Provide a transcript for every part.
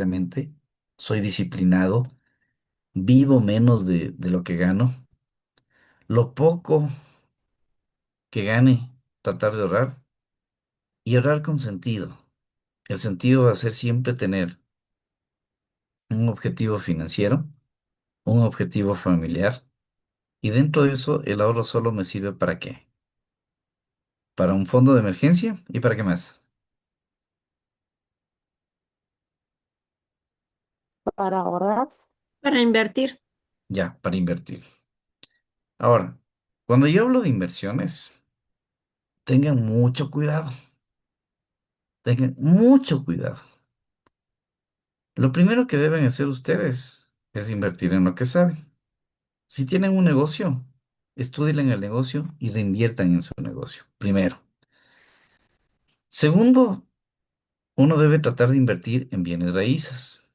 perfectamente, soy disciplinado, vivo menos de lo que gano. Lo poco que gane, tratar de ahorrar y ahorrar con sentido. El sentido va a ser siempre tener un objetivo financiero, un objetivo familiar y dentro de eso el ahorro solo me sirve para qué? Para un fondo de emergencia y para qué más. Para ahorrar. Para invertir. Ya, para invertir. Ahora, cuando yo hablo de inversiones, tengan mucho cuidado, tengan mucho cuidado. Lo primero que deben hacer ustedes es invertir en lo que saben. Si tienen un negocio, estudien el negocio y reinviertan en su negocio, primero. Segundo, uno debe tratar de invertir en bienes raíces.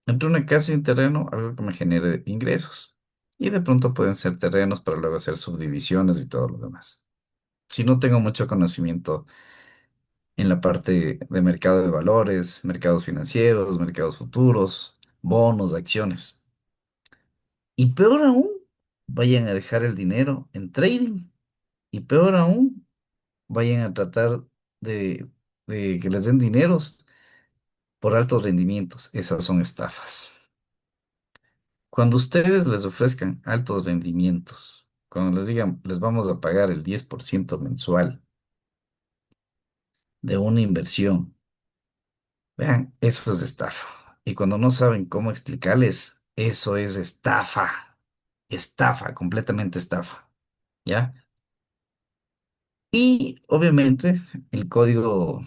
Entre una casa y un terreno, algo que me genere ingresos. Y de pronto pueden ser terrenos para luego hacer subdivisiones y todo lo demás. Si no tengo mucho conocimiento en la parte de mercado de valores, mercados financieros, mercados futuros, bonos, acciones. Y peor aún, vayan a dejar el dinero en trading. Y peor aún, vayan a tratar de, de que les den dineros por altos rendimientos. Esas son estafas. Cuando ustedes les ofrezcan altos rendimientos, cuando les digan, les vamos a pagar el 10% mensual de una inversión, vean, eso es estafa. Y cuando no saben cómo explicarles, eso es estafa. Estafa, completamente estafa. ¿Ya? Y obviamente el código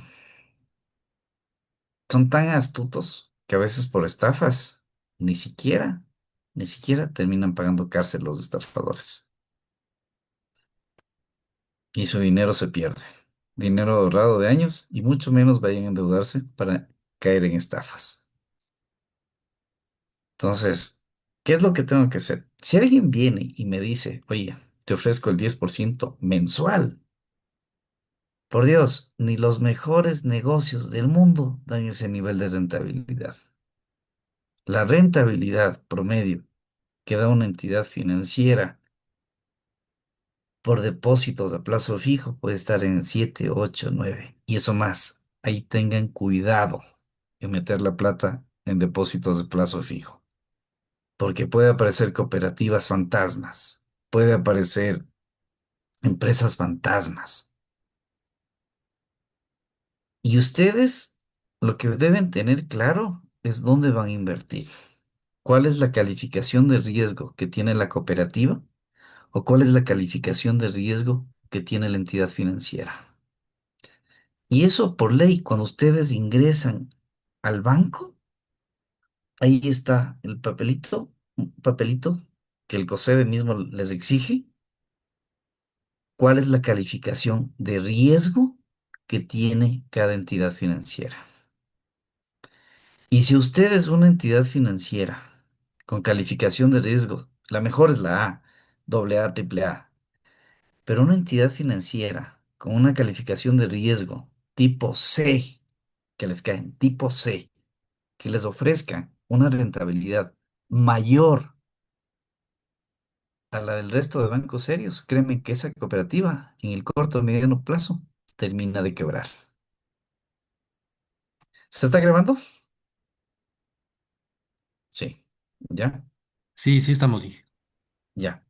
son tan astutos que a veces por estafas ni siquiera, ni siquiera terminan pagando cárcel los estafadores. Y su dinero se pierde. Dinero ahorrado de años y mucho menos vayan a endeudarse para caer en estafas. Entonces, ¿qué es lo que tengo que hacer? Si alguien viene y me dice, oye, te ofrezco el 10% mensual, por Dios, ni los mejores negocios del mundo dan ese nivel de rentabilidad. La rentabilidad promedio que da una entidad financiera por depósitos a plazo fijo puede estar en 7, 8, 9 y eso más. Ahí tengan cuidado en meter la plata en depósitos de plazo fijo, porque puede aparecer cooperativas fantasmas, puede aparecer empresas fantasmas. Y ustedes lo que deben tener claro es dónde van a invertir. ¿Cuál es la calificación de riesgo que tiene la cooperativa o cuál es la calificación de riesgo que tiene la entidad financiera? Y eso por ley, cuando ustedes ingresan al banco, ahí está el papelito, un papelito que el COSEDE mismo les exige, cuál es la calificación de riesgo que tiene cada entidad financiera. Y si usted es una entidad financiera con calificación de riesgo, la mejor es la A, doble A, triple A, pero una entidad financiera con una calificación de riesgo tipo C, que les caen tipo C, que les ofrezca una rentabilidad mayor a la del resto de bancos serios, créeme que esa cooperativa en el corto o mediano plazo termina de quebrar. ¿Se está grabando? Sí. ¿Ya? Sí, sí estamos, dije. Ya.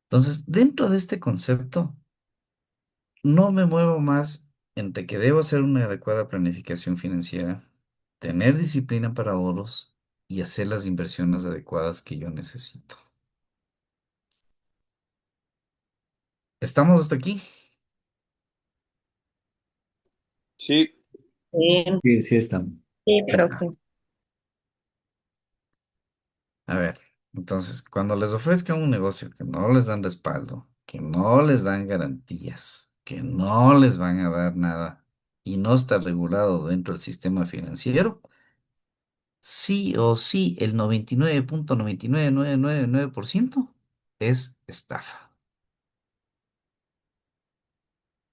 Entonces, dentro de este concepto, no me muevo más entre que debo hacer una adecuada planificación financiera, tener disciplina para ahorros y hacer las inversiones adecuadas que yo necesito. ¿Estamos hasta aquí? Sí, Sí, Sí, sí estamos. sí, Ya. profe. A ver, entonces, cuando les ofrezcan un negocio que no les dan respaldo, que no les dan garantías, que no les van a dar nada y no está regulado dentro del sistema financiero, sí o sí el 99.99999% es estafa.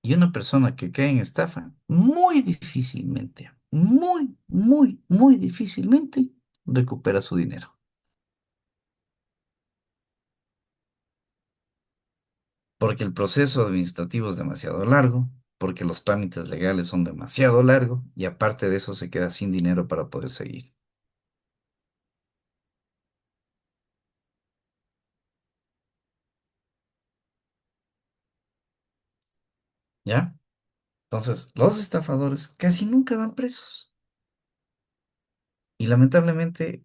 Y una persona que cae en estafa, muy difícilmente. muy, muy, muy difícilmente recupera su dinero. Porque el proceso administrativo es demasiado largo, porque los trámites legales son demasiado largos y aparte de eso se queda sin dinero para poder seguir. ¿Ya? Entonces, los estafadores casi nunca van presos. Y lamentablemente,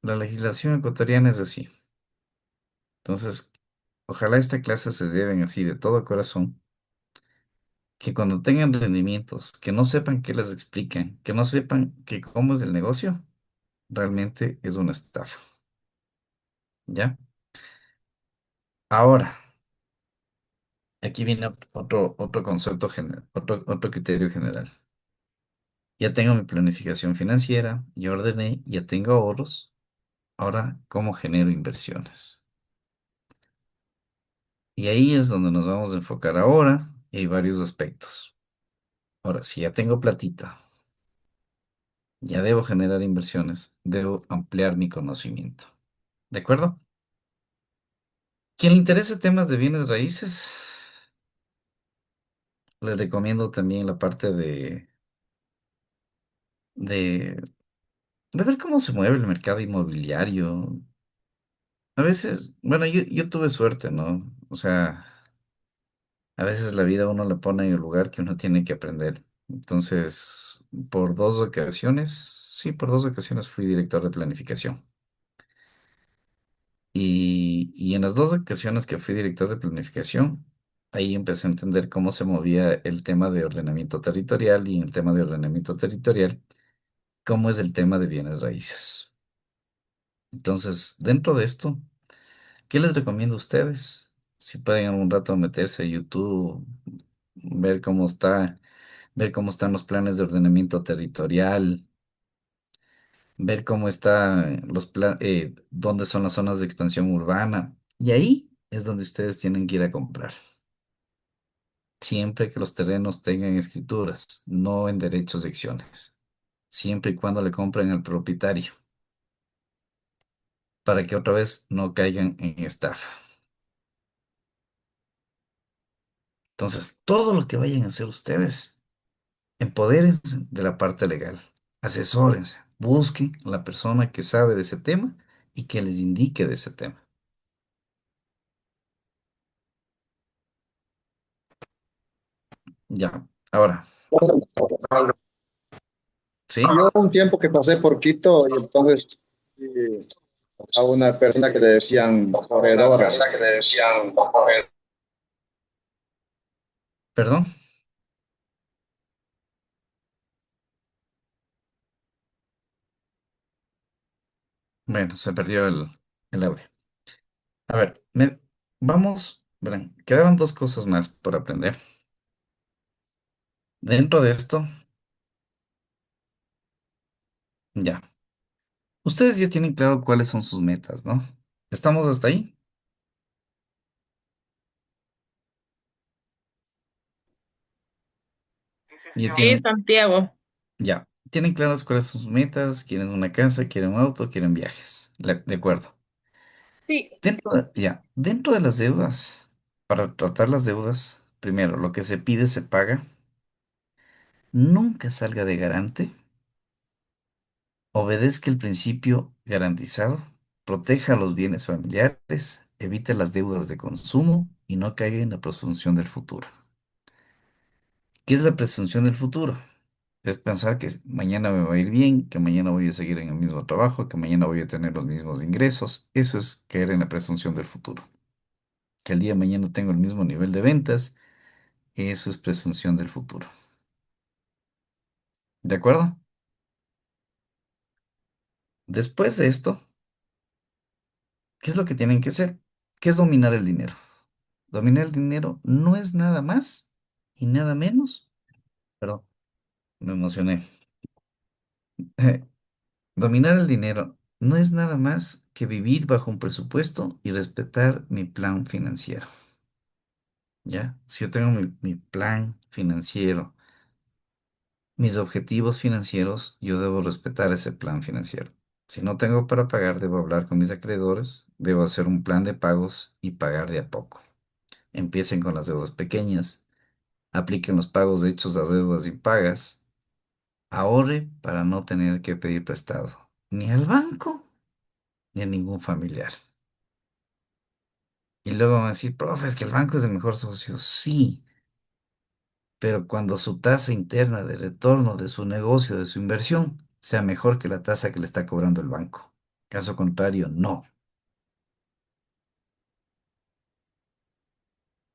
la legislación ecuatoriana es así. Entonces, ojalá esta clase se lleven así de todo corazón, que cuando tengan rendimientos, que no sepan qué les explican, que no sepan que cómo es el negocio, realmente es una estafa. ¿Ya? Ahora, aquí viene otro concepto general, otro criterio general. Ya tengo mi planificación financiera, ya ordené, ya tengo ahorros. Ahora, ¿cómo genero inversiones? Y ahí es donde nos vamos a enfocar ahora y hay varios aspectos. Ahora, si ya tengo platita, ya debo generar inversiones, debo ampliar mi conocimiento. ¿De acuerdo? Quien le interese temas de bienes raíces, le recomiendo también la parte de, de ver cómo se mueve el mercado inmobiliario. A veces, bueno, yo tuve suerte, ¿no? O sea, a veces la vida a uno le pone en el lugar que uno tiene que aprender. Entonces, por dos ocasiones fui director de planificación. Y en las dos ocasiones que fui director de planificación, ahí empecé a entender cómo se movía el tema de ordenamiento territorial y en el tema de ordenamiento territorial, cómo es el tema de bienes raíces. Entonces, dentro de esto, ¿qué les recomiendo a ustedes? Si pueden algún rato meterse a YouTube, ver cómo está, ver cómo están los planes de ordenamiento territorial, ver cómo están dónde son las zonas de expansión urbana. Y ahí es donde ustedes tienen que ir a comprar. Siempre que los terrenos tengan escrituras, no en derechos de acciones. Siempre y cuando le compren al propietario, para que otra vez no caigan en estafa. Entonces, todo lo que vayan a hacer ustedes, empodérense de la parte legal, asesórense, busquen la persona que sabe de ese tema y que les indique de ese tema. Ya, ahora, ¿sí? Yo un tiempo que pasé por Quito y entonces a una persona que le decían corredora. ¿Perdón? Bueno, se perdió el audio. A ver, vamos, verán, quedaban dos cosas más por aprender. Dentro de esto, ya, ustedes ya tienen claro cuáles son sus metas, ¿no? ¿Estamos hasta ahí? Ya Sí, tienen, Santiago. ya, tienen claras cuáles son sus metas, quieren una casa, quieren un auto, quieren viajes. De acuerdo. Sí. Dentro de las deudas, para tratar las deudas, primero, lo que se pide se paga, nunca salga de garante, obedezca el principio garantizado, proteja los bienes familiares, evite las deudas de consumo y no caiga en la presunción del futuro. ¿Qué es la presunción del futuro? Es pensar que mañana me va a ir bien, que mañana voy a seguir en el mismo trabajo, que mañana voy a tener los mismos ingresos. Eso es caer en la presunción del futuro. Que el día de mañana tengo el mismo nivel de ventas. Eso es presunción del futuro. ¿De acuerdo? Después de esto, ¿qué es lo que tienen que hacer? ¿Qué es dominar el dinero? Dominar el dinero no es nada más y nada menos. Perdón, me emocioné. Dominar el dinero no es nada más que vivir bajo un presupuesto y respetar mi plan financiero. ¿Ya? Si yo tengo mi plan financiero, mis objetivos financieros, yo debo respetar ese plan financiero. Si no tengo para pagar, debo hablar con mis acreedores, debo hacer un plan de pagos y pagar de a poco. Empiecen con las deudas pequeñas, apliquen los pagos hechos a deudas impagas, ahorre para no tener que pedir prestado, ni al banco ni a ningún familiar. Y luego van a decir, profe, es que el banco es el mejor socio. Sí, pero cuando su tasa interna de retorno de su negocio, de su inversión, sea mejor que la tasa que le está cobrando el banco. Caso contrario, no.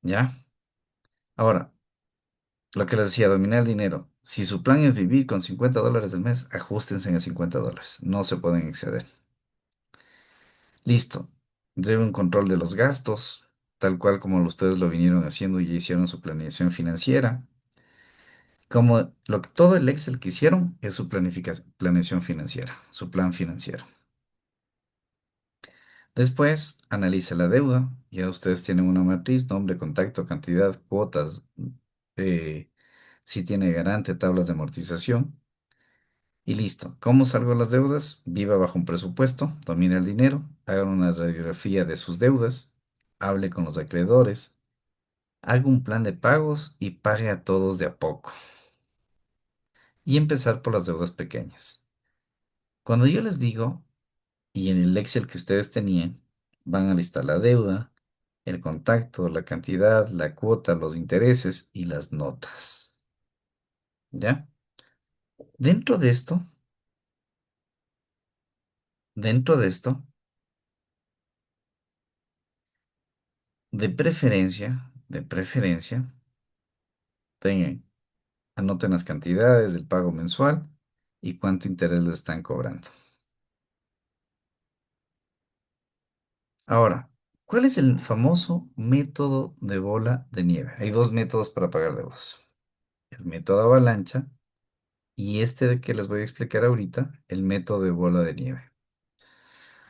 ¿Ya? Ahora, lo que les decía, dominar el dinero. Si su plan es vivir con $50 al mes, ajustense a $50. No se pueden exceder. Listo. Lleve un control de los gastos, tal cual como ustedes lo vinieron haciendo y ya hicieron su planeación financiera. Como todo el Excel que hicieron es su planeación financiera, su plan financiero. Después, analice la deuda. Ya ustedes tienen una matriz, nombre, contacto, cantidad, cuotas, eh, si tiene garante, tablas de amortización. Y listo. ¿Cómo salgo las deudas? Viva bajo un presupuesto, domine el dinero, haga una radiografía de sus deudas, hable con los acreedores, haga un plan de pagos y pague a todos de a poco. Y empezar por las deudas pequeñas. Cuando yo les digo, y en el Excel que ustedes tenían, van a listar la deuda, el contacto, la cantidad, la cuota, los intereses y las notas. ¿Ya? Dentro de esto, dentro de esto, de preferencia, tengan, anoten las cantidades del pago mensual y cuánto interés le están cobrando. Ahora, ¿cuál es el famoso método de bola de nieve? Hay dos métodos para pagar deudas. El método avalancha y este de que les voy a explicar ahorita, el método de bola de nieve.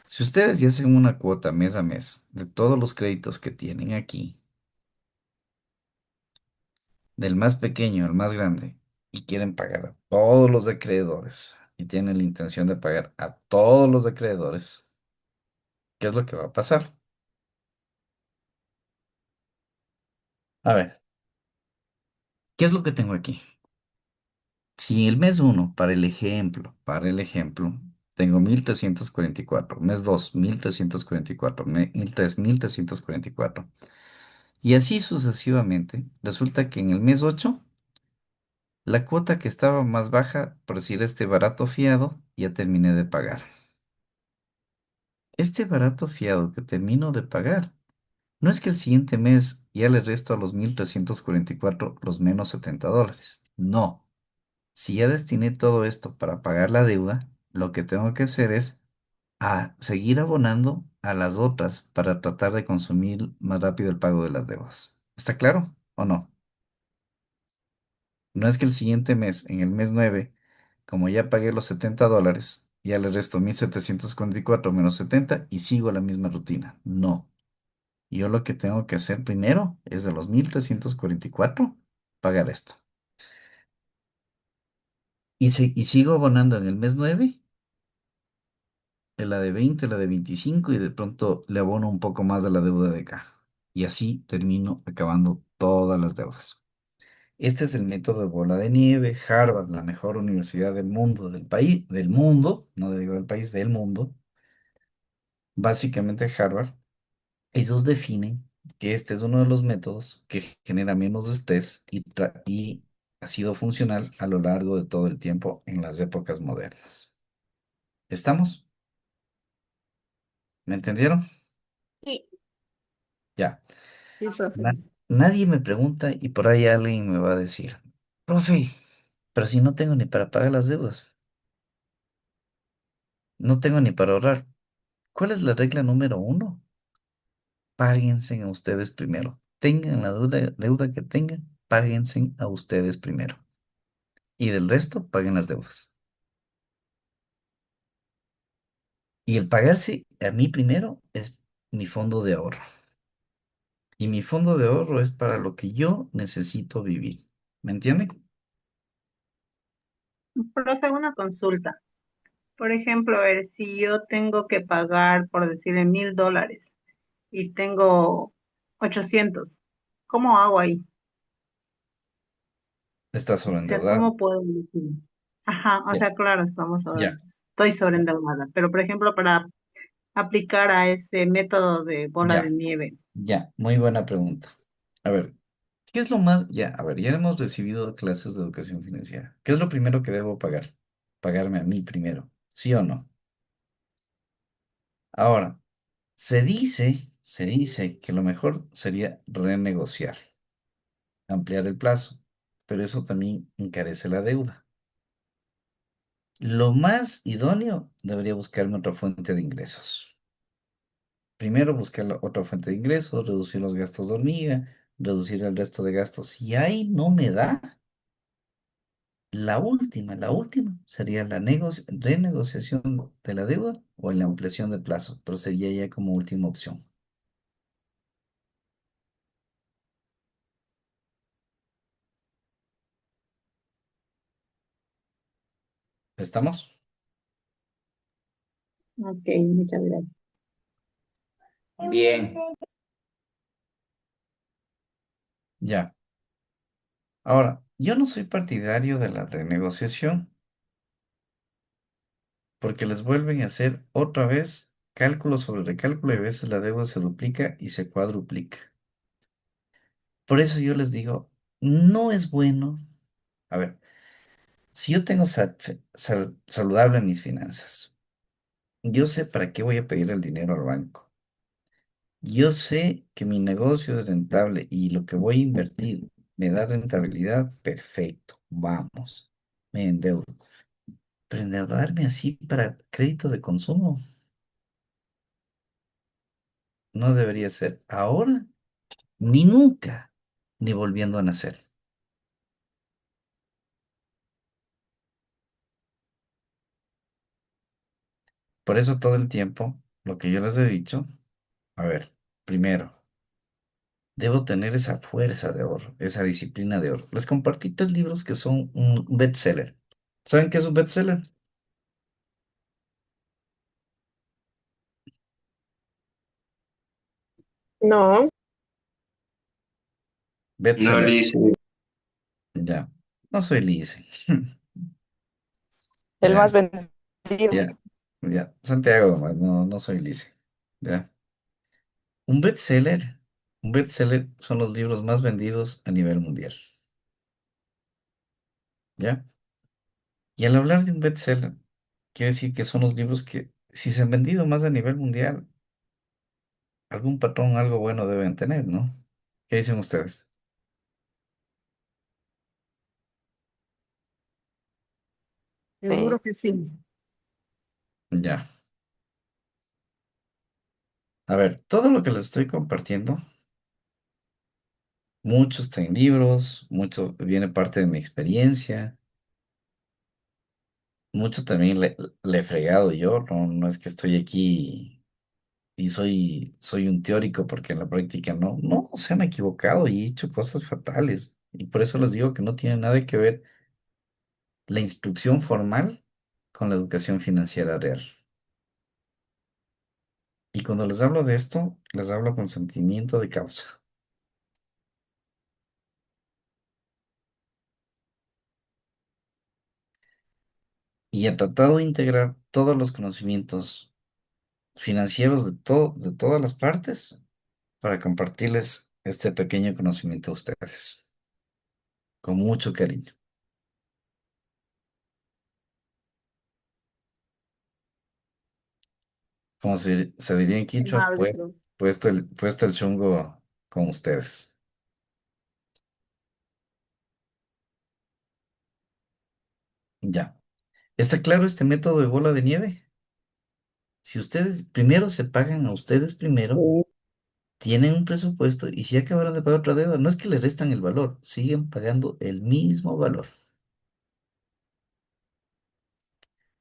Si ustedes ya hacen una cuota mes a mes de todos los créditos que tienen aquí, del más pequeño al más grande, y quieren pagar a todos los acreedores, y tienen la intención de pagar a todos los acreedores, ¿qué es lo que va a pasar? A ver, ¿qué es lo que tengo aquí? Si el mes uno, para el ejemplo, tengo 1,344, mes 2, 1,344, mes 3, 1,344. Y así sucesivamente, resulta que en el mes 8 la cuota que estaba más baja, por decir este barato fiado, ya terminé de pagar. Este barato fiado que termino de pagar, no es que el siguiente mes ya le resto a los 1,344 los menos $70. No. Si ya destiné todo esto para pagar la deuda, lo que tengo que hacer es seguir abonando a las otras para tratar de consumir más rápido el pago de las deudas. ¿Está claro o no? No es que el siguiente mes, en el mes 9, como ya pagué los $70, ya le resto 1,744 menos 70 y sigo la misma rutina. No. Yo lo que tengo que hacer primero es de los 1,344 pagar esto. Y sigo abonando en el mes 9, en la de 20, la de 25 y de pronto le abono un poco más de la deuda de acá. Y así termino acabando todas las deudas. Este es el método de bola de nieve. Harvard, la mejor universidad del mundo, del país, del mundo, no digo del país, del mundo. Básicamente Harvard, ellos definen que este es uno de los métodos que genera menos estrés y ha sido funcional a lo largo de todo el tiempo en las épocas modernas. ¿Estamos? ¿Me entendieron? Sí, Ya. sí, profe. Nadie me pregunta y por ahí alguien me va a decir, profe, pero si no tengo ni para pagar las deudas, no tengo ni para ahorrar. ¿Cuál es la regla número uno? Páguense a ustedes primero. Tengan la deuda que tengan, páguense a ustedes primero. Y del resto, paguen las deudas. Y el pagarse a mí primero es mi fondo de ahorro. Y mi fondo de ahorro es para lo que yo necesito vivir. ¿Me entienden? Profe, una consulta. Por ejemplo, a ver, si yo tengo que pagar, por decirle, $1,000 y tengo 800, ¿cómo hago ahí? Está O sea, sobreendeudado. ¿cómo puedo elegir? Ajá, o Ya, sea, claro, ya, estoy sobreendeudada, pero por ejemplo, para aplicar a ese método de bola de ya, nieve. ya. Muy buena pregunta. A ver, ¿qué es lo más? Ya, a ver, ya hemos recibido clases de educación financiera. ¿Qué es lo primero que debo pagar? Pagarme a mí primero, ¿sí o no? Ahora, se dice que lo mejor sería renegociar, ampliar el plazo, pero eso también encarece la deuda. Lo más idóneo debería buscarme otra fuente de ingresos. Primero buscar otra fuente de ingresos, reducir los gastos de hormiga, reducir el resto de gastos. Si ahí no me da, la última sería la renegociación de la deuda o la ampliación de plazo, pero sería ya como última opción. ¿Estamos? Ok, muchas gracias. Bien. Ya. Ahora, yo no soy partidario de la renegociación porque les vuelven a hacer otra vez cálculo sobre recálculo y a veces la deuda se duplica y se cuadruplica. Por eso yo les digo, no es bueno. A ver, si yo tengo saludable mis finanzas, yo sé para qué voy a pedir el dinero al banco. Yo sé que mi negocio es rentable y lo que voy a invertir me da rentabilidad, perfecto, vamos, me endeudo. Pero endeudarme así para crédito de consumo no debería ser ahora, ni nunca, ni volviendo a nacer. Por eso todo el tiempo, lo que yo les he dicho, a ver, primero, debo tener esa fuerza de ahorro, esa disciplina de ahorro. Les compartí 3 libros que son un bestseller. ¿Saben qué es un bestseller? No, No, Bestseller, Liz. ya. No soy Lice. el Ya, más vendido. ya, ya. Santiago, no, no soy Lice. Ya. Un bestseller, un bestseller son los libros más vendidos a nivel mundial. ¿Ya? Y al hablar de un bestseller, quiere decir que son los libros que, si se han vendido más a nivel mundial, algún patrón, algo bueno deben tener, ¿no? ¿Qué dicen ustedes? Sí. Seguro que sí. Ya. A ver, todo lo que les estoy compartiendo, muchos están en libros, mucho viene parte de mi experiencia, mucho también le he fregado yo, no, no es que estoy aquí y soy un teórico porque en la práctica no, se me he equivocado y he hecho cosas fatales. Y por eso les digo que no tiene nada que ver la instrucción formal con la educación financiera real. Y cuando les hablo de esto, les hablo con sentimiento de causa. Y he tratado de integrar todos los conocimientos financieros de todas las partes para compartirles este pequeño conocimiento a ustedes, con mucho cariño. Como se diría en Quichua, Amable, pues, profe. puesto el chungo con ustedes. Ya. ¿Está claro este método de bola de nieve? Si ustedes primero se pagan a ustedes primero, Sí. tienen un presupuesto y si acabaron de pagar otra deuda, no es que le restan el valor, siguen pagando el mismo valor.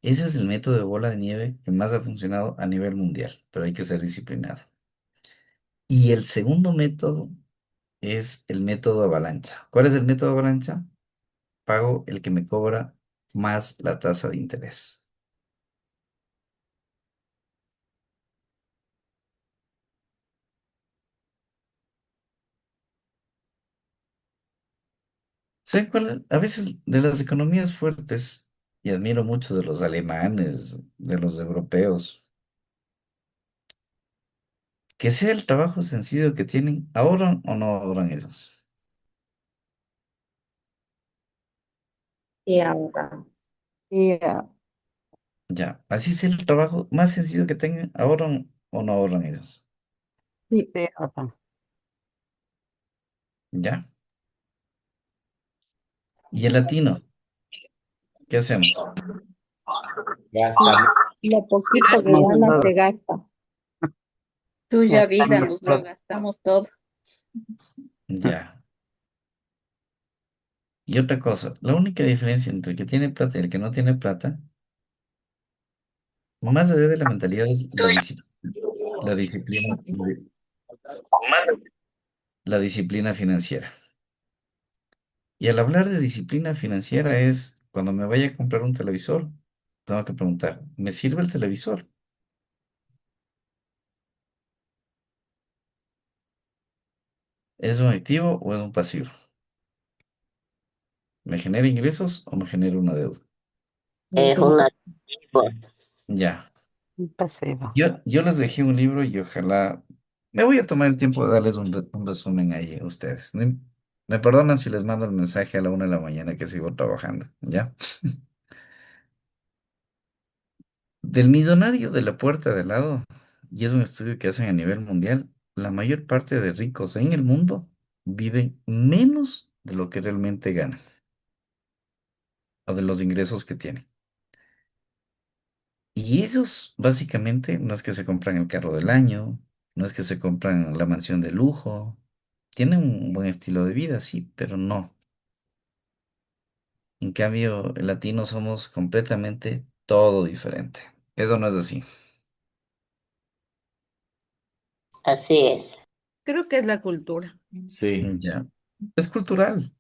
Ese es el método de bola de nieve que más ha funcionado a nivel mundial, pero hay que ser disciplinado. Y el segundo método es el método avalancha. ¿Cuál es el método avalancha? Pago el que me cobra más la tasa de interés. ¿Saben cuál? A veces de las economías fuertes, y admiro mucho de los alemanes, de los europeos, que sea el trabajo sencillo que tienen, ¿ahorran o no ahorran esos? Y ahora, Yeah. Ya, así sea el trabajo más sencillo que tengan, ¿ahorran o no ahorran esos? Sí. Sí, papá. ¿Ya? ¿Y el latino? ¿Qué hacemos? Gasta Lo poquito que más en gana todo. se gasta. tuya vida, Gastamos nos lo todo. gastamos todo. Ya. Y otra cosa, la única diferencia entre el que tiene plata y el que no tiene plata, más allá de la mentalidad, es la disciplina, la disciplina financiera. Y al hablar de disciplina financiera es cuando me vaya a comprar un televisor, tengo que preguntar, ¿me sirve el televisor? ¿Es un activo o es un pasivo? ¿Me genera ingresos o me genera una deuda? Es una Ya. Un pasivo. Yo les dejé un libro y ojalá me voy a tomar el tiempo de darles un resumen ahí a ustedes. Me perdonan si les mando el mensaje a la 1 de la mañana que sigo trabajando, ¿ya? Del millonario de la puerta de al lado, y es un estudio que hacen a nivel mundial, la mayor parte de ricos en el mundo viven menos de lo que realmente ganan o de los ingresos que tienen. Y ellos básicamente no es que se compran el carro del año, no es que se compran la mansión de lujo, tienen un buen estilo de vida, sí, pero no. En cambio, el latino somos completamente todo diferente. Eso no es así. así es. Creo que es la cultura. Sí. Ya. Es cultural,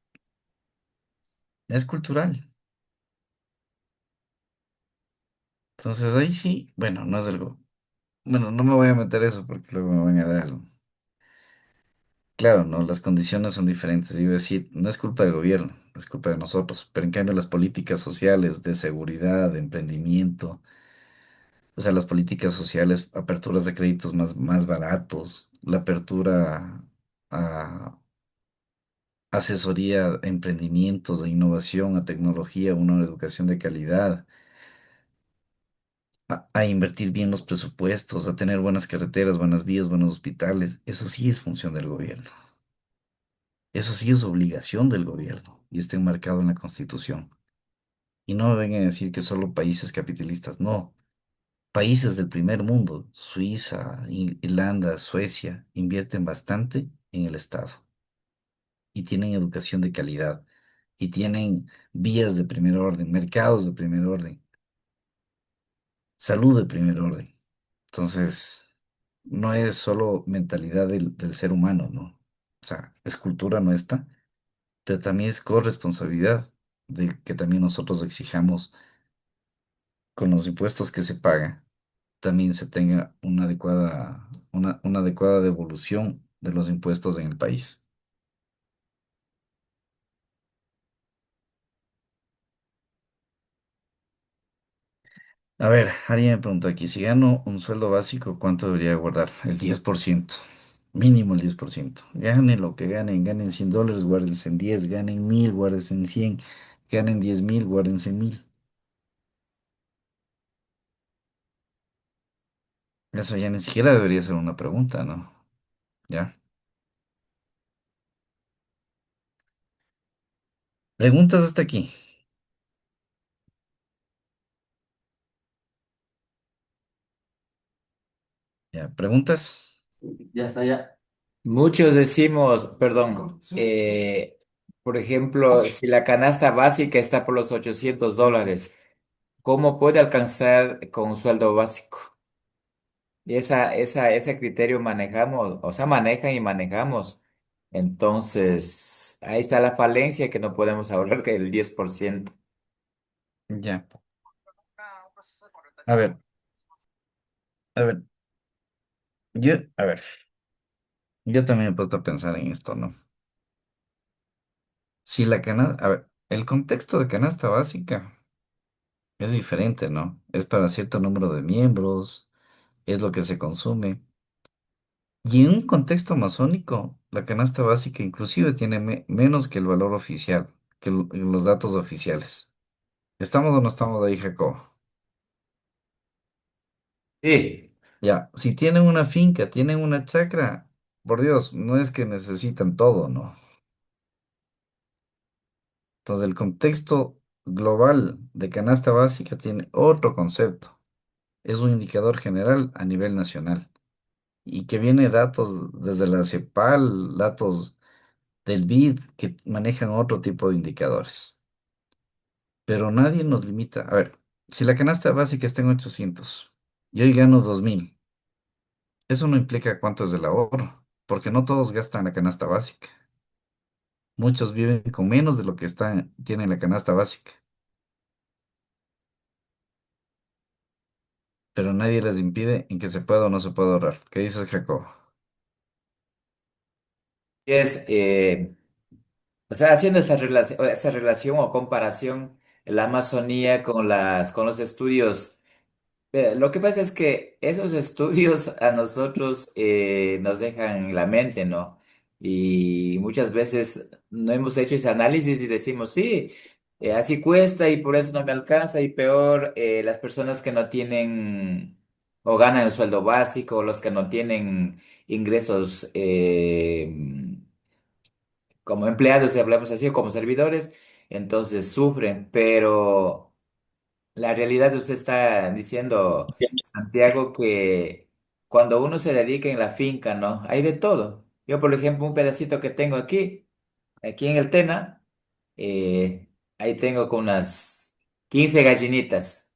es cultural. Entonces ahí sí, bueno, no es algo. Bueno, no me voy a meter eso porque luego me van a dar. Claro, no, las condiciones son diferentes. Yo iba a decir, no es culpa del gobierno, es culpa de nosotros. Pero en cambio, las políticas sociales de seguridad, de emprendimiento, o sea, las políticas sociales, aperturas de créditos más baratos, la apertura a asesoría, a emprendimientos, de innovación, a tecnología, una educación de calidad, a invertir bien los presupuestos, a tener buenas carreteras, buenas vías, buenos hospitales. Eso sí es función del gobierno. Eso sí es obligación del gobierno y está enmarcado en la Constitución. Y no me vengan a decir que solo países capitalistas, no. Países del primer mundo, Suiza, Irlanda, Suecia, invierten bastante en el Estado y tienen educación de calidad y tienen vías de primer orden, mercados de primer orden, salud de primer orden. Entonces, no es solo mentalidad del ser humano, ¿no? O sea, es cultura nuestra, pero también es corresponsabilidad de que también nosotros exijamos con los impuestos que se pagan, también se tenga una adecuada devolución de los impuestos en el país. A ver, alguien me preguntó aquí, si gano un sueldo básico, ¿cuánto debería guardar? El 10%, mínimo el 10%. Ganen lo que ganen, ganen $100, guárdense en 10, ganen 1000, guárdense en 100, ganen 10,000, guárdense en 1000. Eso ya ni siquiera debería ser una pregunta, ¿no? ¿Ya? Preguntas hasta aquí. ¿Ya? ¿Preguntas? Ya está, ya. Muchos decimos, perdón, por ejemplo, si la canasta básica está por los $800, ¿cómo puede alcanzar con un sueldo básico? Y ese criterio manejamos, o sea, manejan y manejamos. Entonces, ahí está la falencia que no podemos ahorrar que el 10%. Ya. A ver, a ver, a ver, yo también me he puesto a pensar en esto, ¿no? Si la canasta, a ver, el contexto de canasta básica es diferente, ¿no? Es para cierto número de miembros, es lo que se consume. Y en un contexto masónico, la canasta básica inclusive tiene menos que el valor oficial, que los datos oficiales. ¿Estamos o no estamos ahí, Jacob? Sí, Ya, si tienen una finca, tienen una chacra, por Dios, no es que necesitan todo, ¿no? Entonces, el contexto global de canasta básica tiene otro concepto. Es un indicador general a nivel nacional y que viene datos desde la CEPAL, datos del BID que manejan otro tipo de indicadores. Pero nadie nos limita. A ver, si la canasta básica está en 800 y hoy gano 2000, eso no implica cuánto es el ahorro, porque no todos gastan la canasta básica. Muchos viven con menos de lo que tienen la canasta básica, pero nadie les impide en que se pueda o no se pueda ahorrar. ¿Qué dices, Jacob? es, o sea, haciendo esa relación o comparación, la Amazonía con con los estudios. Lo que pasa es que esos estudios a nosotros nos dejan en la mente, ¿no? Y muchas veces no hemos hecho ese análisis y decimos, sí, así cuesta y por eso no me alcanza y peor las personas que no tienen o ganan el sueldo básico, los que no tienen ingresos como empleados, si hablamos así, o como servidores, entonces sufren, pero... La realidad usted está diciendo, Santiago, que cuando uno se dedica en la finca, ¿no? Hay de todo. Yo, por ejemplo, un pedacito que tengo aquí en el Tena, ahí tengo con unas 15 gallinitas.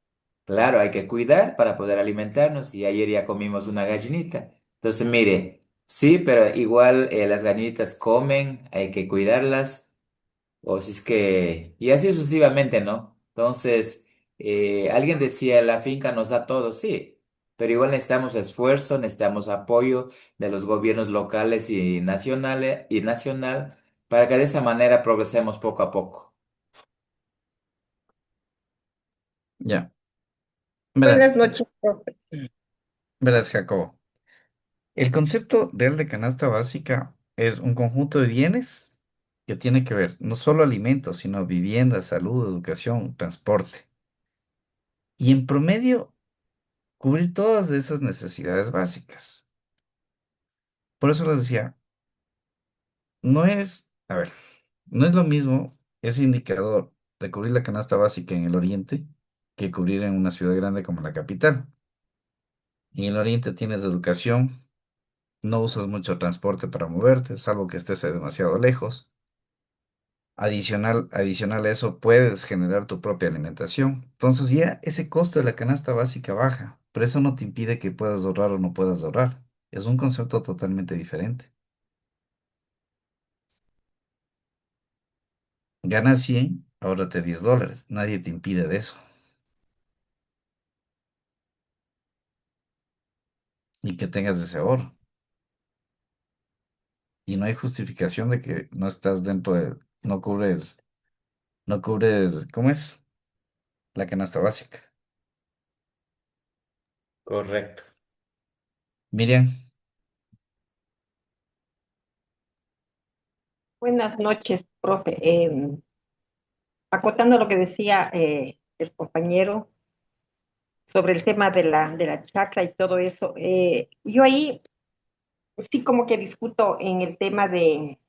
Claro, hay que cuidar para poder alimentarnos y ayer ya comimos una gallinita. Entonces, mire, sí, pero igual las gallinitas comen, hay que cuidarlas. O si es que, y así sucesivamente, ¿no? Entonces, alguien decía, la finca nos da todo, sí, pero igual necesitamos esfuerzo, necesitamos apoyo de los gobiernos locales y nacional para que de esa manera progresemos poco a poco. Ya, verás, Buenas noches, profe. verás, Jacobo. El concepto real de canasta básica es un conjunto de bienes que tiene que ver no solo alimentos, sino vivienda, salud, educación, transporte. Y en promedio, cubrir todas esas necesidades básicas. Por eso les decía, a ver, no es lo mismo ese indicador de cubrir la canasta básica en el oriente que cubrir en una ciudad grande como la capital. En el oriente tienes educación, no usas mucho transporte para moverte, salvo que estés demasiado lejos. Adicional a eso, puedes generar tu propia alimentación. Entonces ya ese costo de la canasta básica baja, pero eso no te impide que puedas ahorrar o no puedas ahorrar. Es un concepto totalmente diferente. Ganas 100, ahórrate $10. Nadie te impide de eso. Y que tengas ese ahorro. Y no hay justificación de que no estás no cubres, ¿cómo es? La canasta básica. Correcto. Miriam, Buenas noches, profe. Acotando lo que decía el compañero sobre el tema de la chacra y todo eso, yo ahí sí como que discuto en el tema de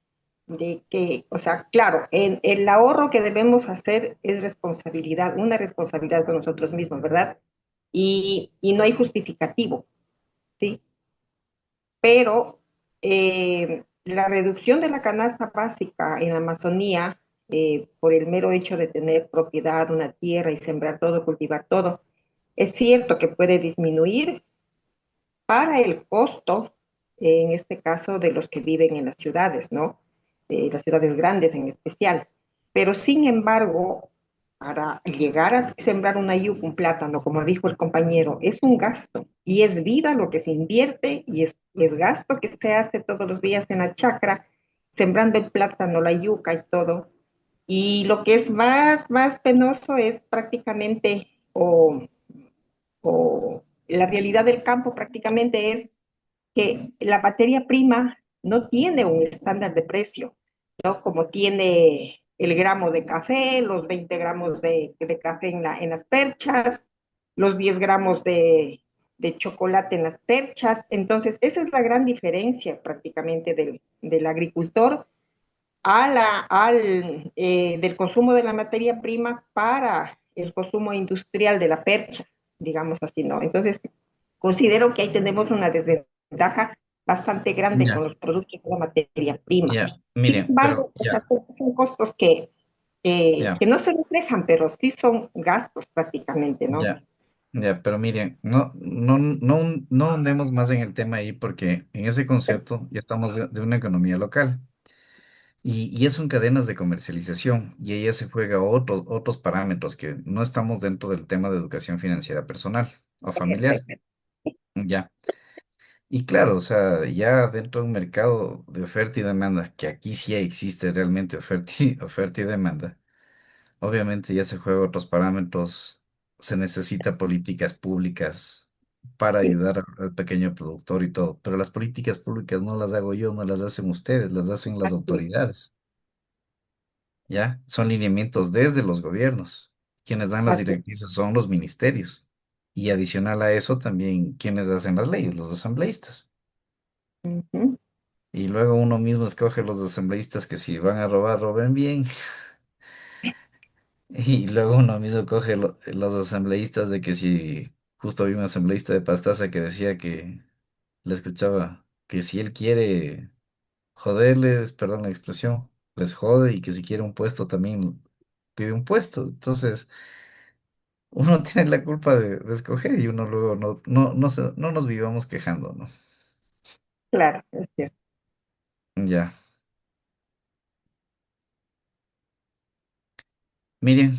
que, o sea, claro, el ahorro que debemos hacer es responsabilidad, una responsabilidad con nosotros mismos, ¿verdad? Y no hay justificativo, ¿sí? Pero la reducción de la canasta básica en la Amazonía, por el mero hecho de tener propiedad, una tierra y sembrar todo, cultivar todo, es cierto que puede disminuir para el costo, en este caso, de los que viven en las ciudades, ¿no? De las ciudades grandes en especial. Pero sin embargo, para llegar a sembrar una yuca, un plátano, como dijo el compañero, es un gasto y es vida lo que se invierte y es gasto que se hace todos los días en la chacra, sembrando el plátano, la yuca y todo. Y lo que es más penoso es prácticamente, o la realidad del campo prácticamente es que la materia prima no tiene un estándar de precio, ¿no? Como tiene el gramo de café, los 20 gramos de café en las perchas, los 10 gramos de chocolate en las perchas. Entonces, esa es la gran diferencia prácticamente del agricultor del consumo de la materia prima para el consumo industrial de la percha, digamos así, ¿no? Entonces, considero que ahí tenemos una desventaja bastante grande con Ya, los productos de la materia prima. ya, Sin miren, pero embargo, o sea, ya, son costos que ya, no se reflejan, pero sí son gastos prácticamente, ¿no? ya, ya, pero miren, no hundemos más en el tema ahí porque en ese concepto ya estamos de una economía local. Y eso en cadenas de comercialización, y ahí ya se juega otros parámetros que no estamos dentro del tema de educación financiera personal o familiar. Ya. Y claro, o sea, ya dentro de un mercado de oferta y demanda, que aquí sí existe realmente oferta oferta y demanda, obviamente ya se juega otros parámetros, se necesita políticas públicas para Sí, ayudar al pequeño productor y todo, pero las políticas públicas no las hago yo, no las hacen ustedes, las hacen las así es, autoridades. ¿Ya? Son lineamientos desde los gobiernos. Quienes dan las así es. directrices son los ministerios. Y adicional a eso también quienes hacen las leyes, los asambleístas. Ujú. Y luego uno mismo escoge los asambleístas que si van a robar, roben bien. Y luego uno mismo coge los asambleístas de que si justo vi un asambleísta de Pastaza que decía que le escuchaba que si él quiere joderles, perdón la expresión, les jode y que si quiere un puesto también pide un puesto. Entonces, uno tiene la culpa de escoger y uno luego no nos vivamos quejando, ¿no? Claro, es cierto. Ya. Miren,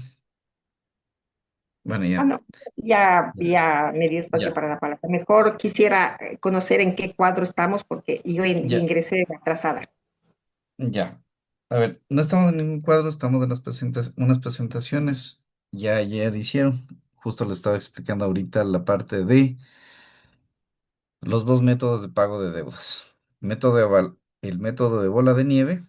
bueno, Ah, ya, no, ya, ya, ya me dio espacio ya, para la palabra. Mejor quisiera conocer en qué cuadro estamos porque yo ya, ingresé atrasada. ya. A ver, no estamos en ningún cuadro, estamos en unas presentaciones. Ya ayer hicieron, justo le estaba explicando ahorita la parte de los dos métodos de pago de deudas. El método de bola de nieve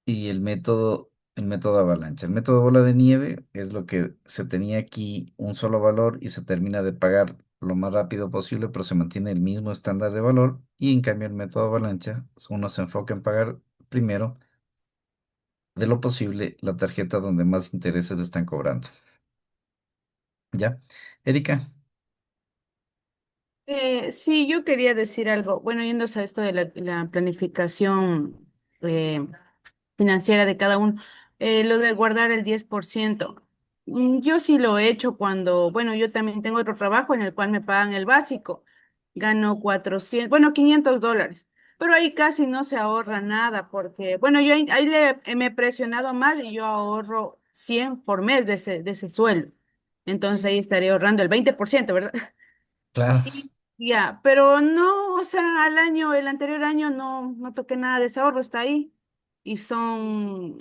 y el método avalancha. El método bola de nieve es lo que se tenía aquí un solo valor y se termina de pagar lo más rápido posible, pero se mantiene el mismo estándar de valor. Y en cambio el método avalancha, uno se enfoca en pagar primero de lo posible la tarjeta donde más intereses le están cobrando. ¿Ya? Erika, Sí, yo quería decir algo. Bueno, yéndose a esto de la planificación eh, financiera de cada uno, lo de guardar el 10%. Yo sí lo he hecho cuando, bueno, yo también tengo otro trabajo en el cual me pagan el básico. Gano 400, bueno, $500, pero ahí casi no se ahorra nada porque, bueno, yo ahí me he presionado más y yo ahorro 100 por mes de ese sueldo. Entonces ahí estaría ahorrando el 20%, ¿verdad? claro, Y ya, pero no, o sea, el anterior año no toqué nada de ese ahorro, está ahí. Y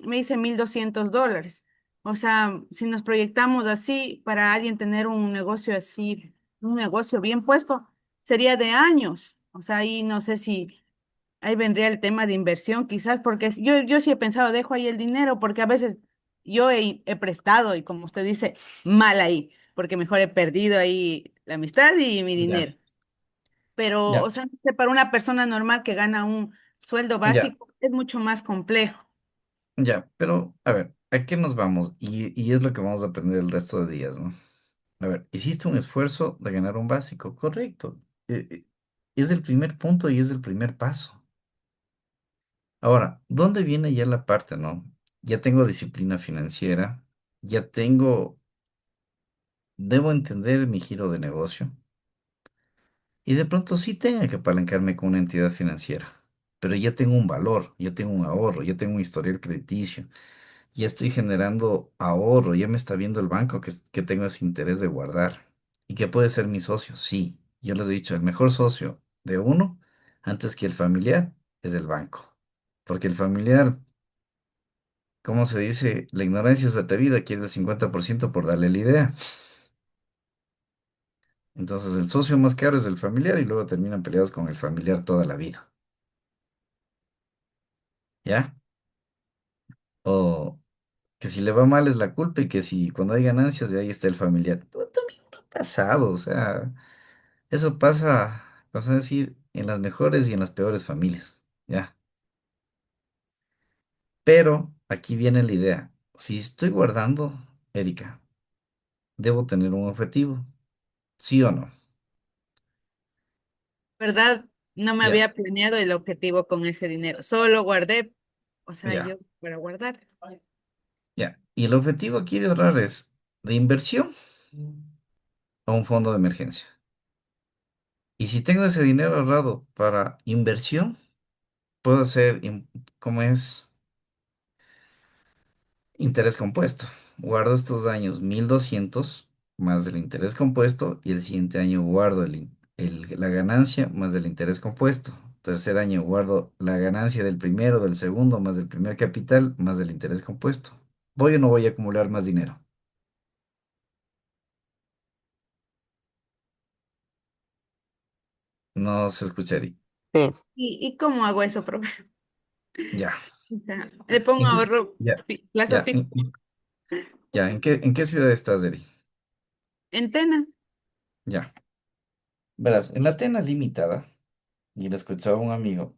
me hice $1,200. O sea, si nos proyectamos así, para alguien tener un negocio así, un negocio bien puesto, sería de años. O sea, ahí no sé si ahí vendría el tema de inversión, quizás, porque yo sí he pensado, dejo ahí el dinero, porque a veces yo he prestado y como usted dice, mal ahí, porque mejor he perdido ahí la amistad y mi ya, dinero. Pero, o ya, sea, no sé, para una persona normal que gana un sueldo ya, básico es mucho más complejo. ya, pero a ver, ¿a qué nos vamos? Y es lo que vamos a aprender el resto de días, ¿no? A ver, hiciste un esfuerzo de ganar un básico, correcto. Es el primer punto y es el primer paso. Ahora, ¿dónde viene ya la parte, no? Ya tengo disciplina financiera, ya debo entender mi giro de negocio y de pronto sí tenga que apalancarme con una entidad financiera. pero ya tengo un valor, ya tengo un ahorro, ya tengo un historial crediticio, ya estoy generando ahorro, ya me está viendo el banco que tengo ese interés de guardar y que puede ser mi socio. Sí, yo les he dicho, el mejor socio de uno antes que el familiar es el banco, porque el familiar, ¿cómo se dice? La ignorancia es atrevida, quiere el 50% por darle la idea. Entonces el socio más caro es el familiar y luego terminan peleados con el familiar toda la vida. ¿Ya? O que si le va mal es la culpa y que si cuando hay ganancias de ahí está el familiar. Todo también no ha pasado, o sea, eso pasa, vamos a decir, en las mejores y en las peores familias. ¿Ya? Pero aquí viene la idea. Si estoy guardando, Erika, debo tener un objetivo, ¿sí o no? ¿Verdad? No me Ya, había planeado el objetivo con ese dinero. Solo guardé, o sea, ya, yo para guardar. ya. Y el objetivo aquí de ahorrar es de inversión a un fondo de emergencia. Y si tengo ese dinero ahorrado para inversión, puedo hacer, ¿cómo es? Interés compuesto. Guardo estos años 1.200 más del interés compuesto y el siguiente año guardo la ganancia más del interés compuesto. Tercer año guardo la ganancia del primero, del segundo, más del primer capital, más del interés compuesto. ¿Voy o no voy a acumular más dinero? No se escucharía. Sí. ¿Y cómo hago eso, profe? Ya. O sea, le pongo ahorro, Ya, plazo ya. fijo, Ya. ¿En qué ciudad estás, Eri? entena. Ya. Verás, en la Tena Limitada. Y le escuchaba a un amigo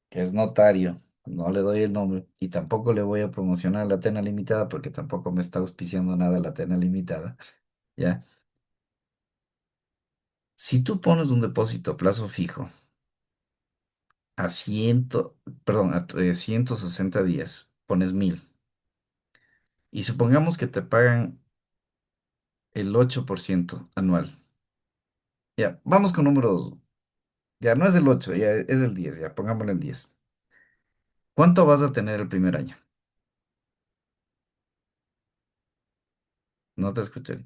que es notario, no le doy el nombre y tampoco le voy a promocionar la Tena Limitada porque tampoco me está auspiciando nada la Tena Limitada. ¿Ya? Si tú pones un depósito a plazo fijo a 360 días, pones 1.000 y supongamos que te pagan el 8% anual. Ya, vamos con números, ya no es el 8, ya es el 10, ya pongámosle el 10. ¿Cuánto vas a tener el primer año? No te escuché.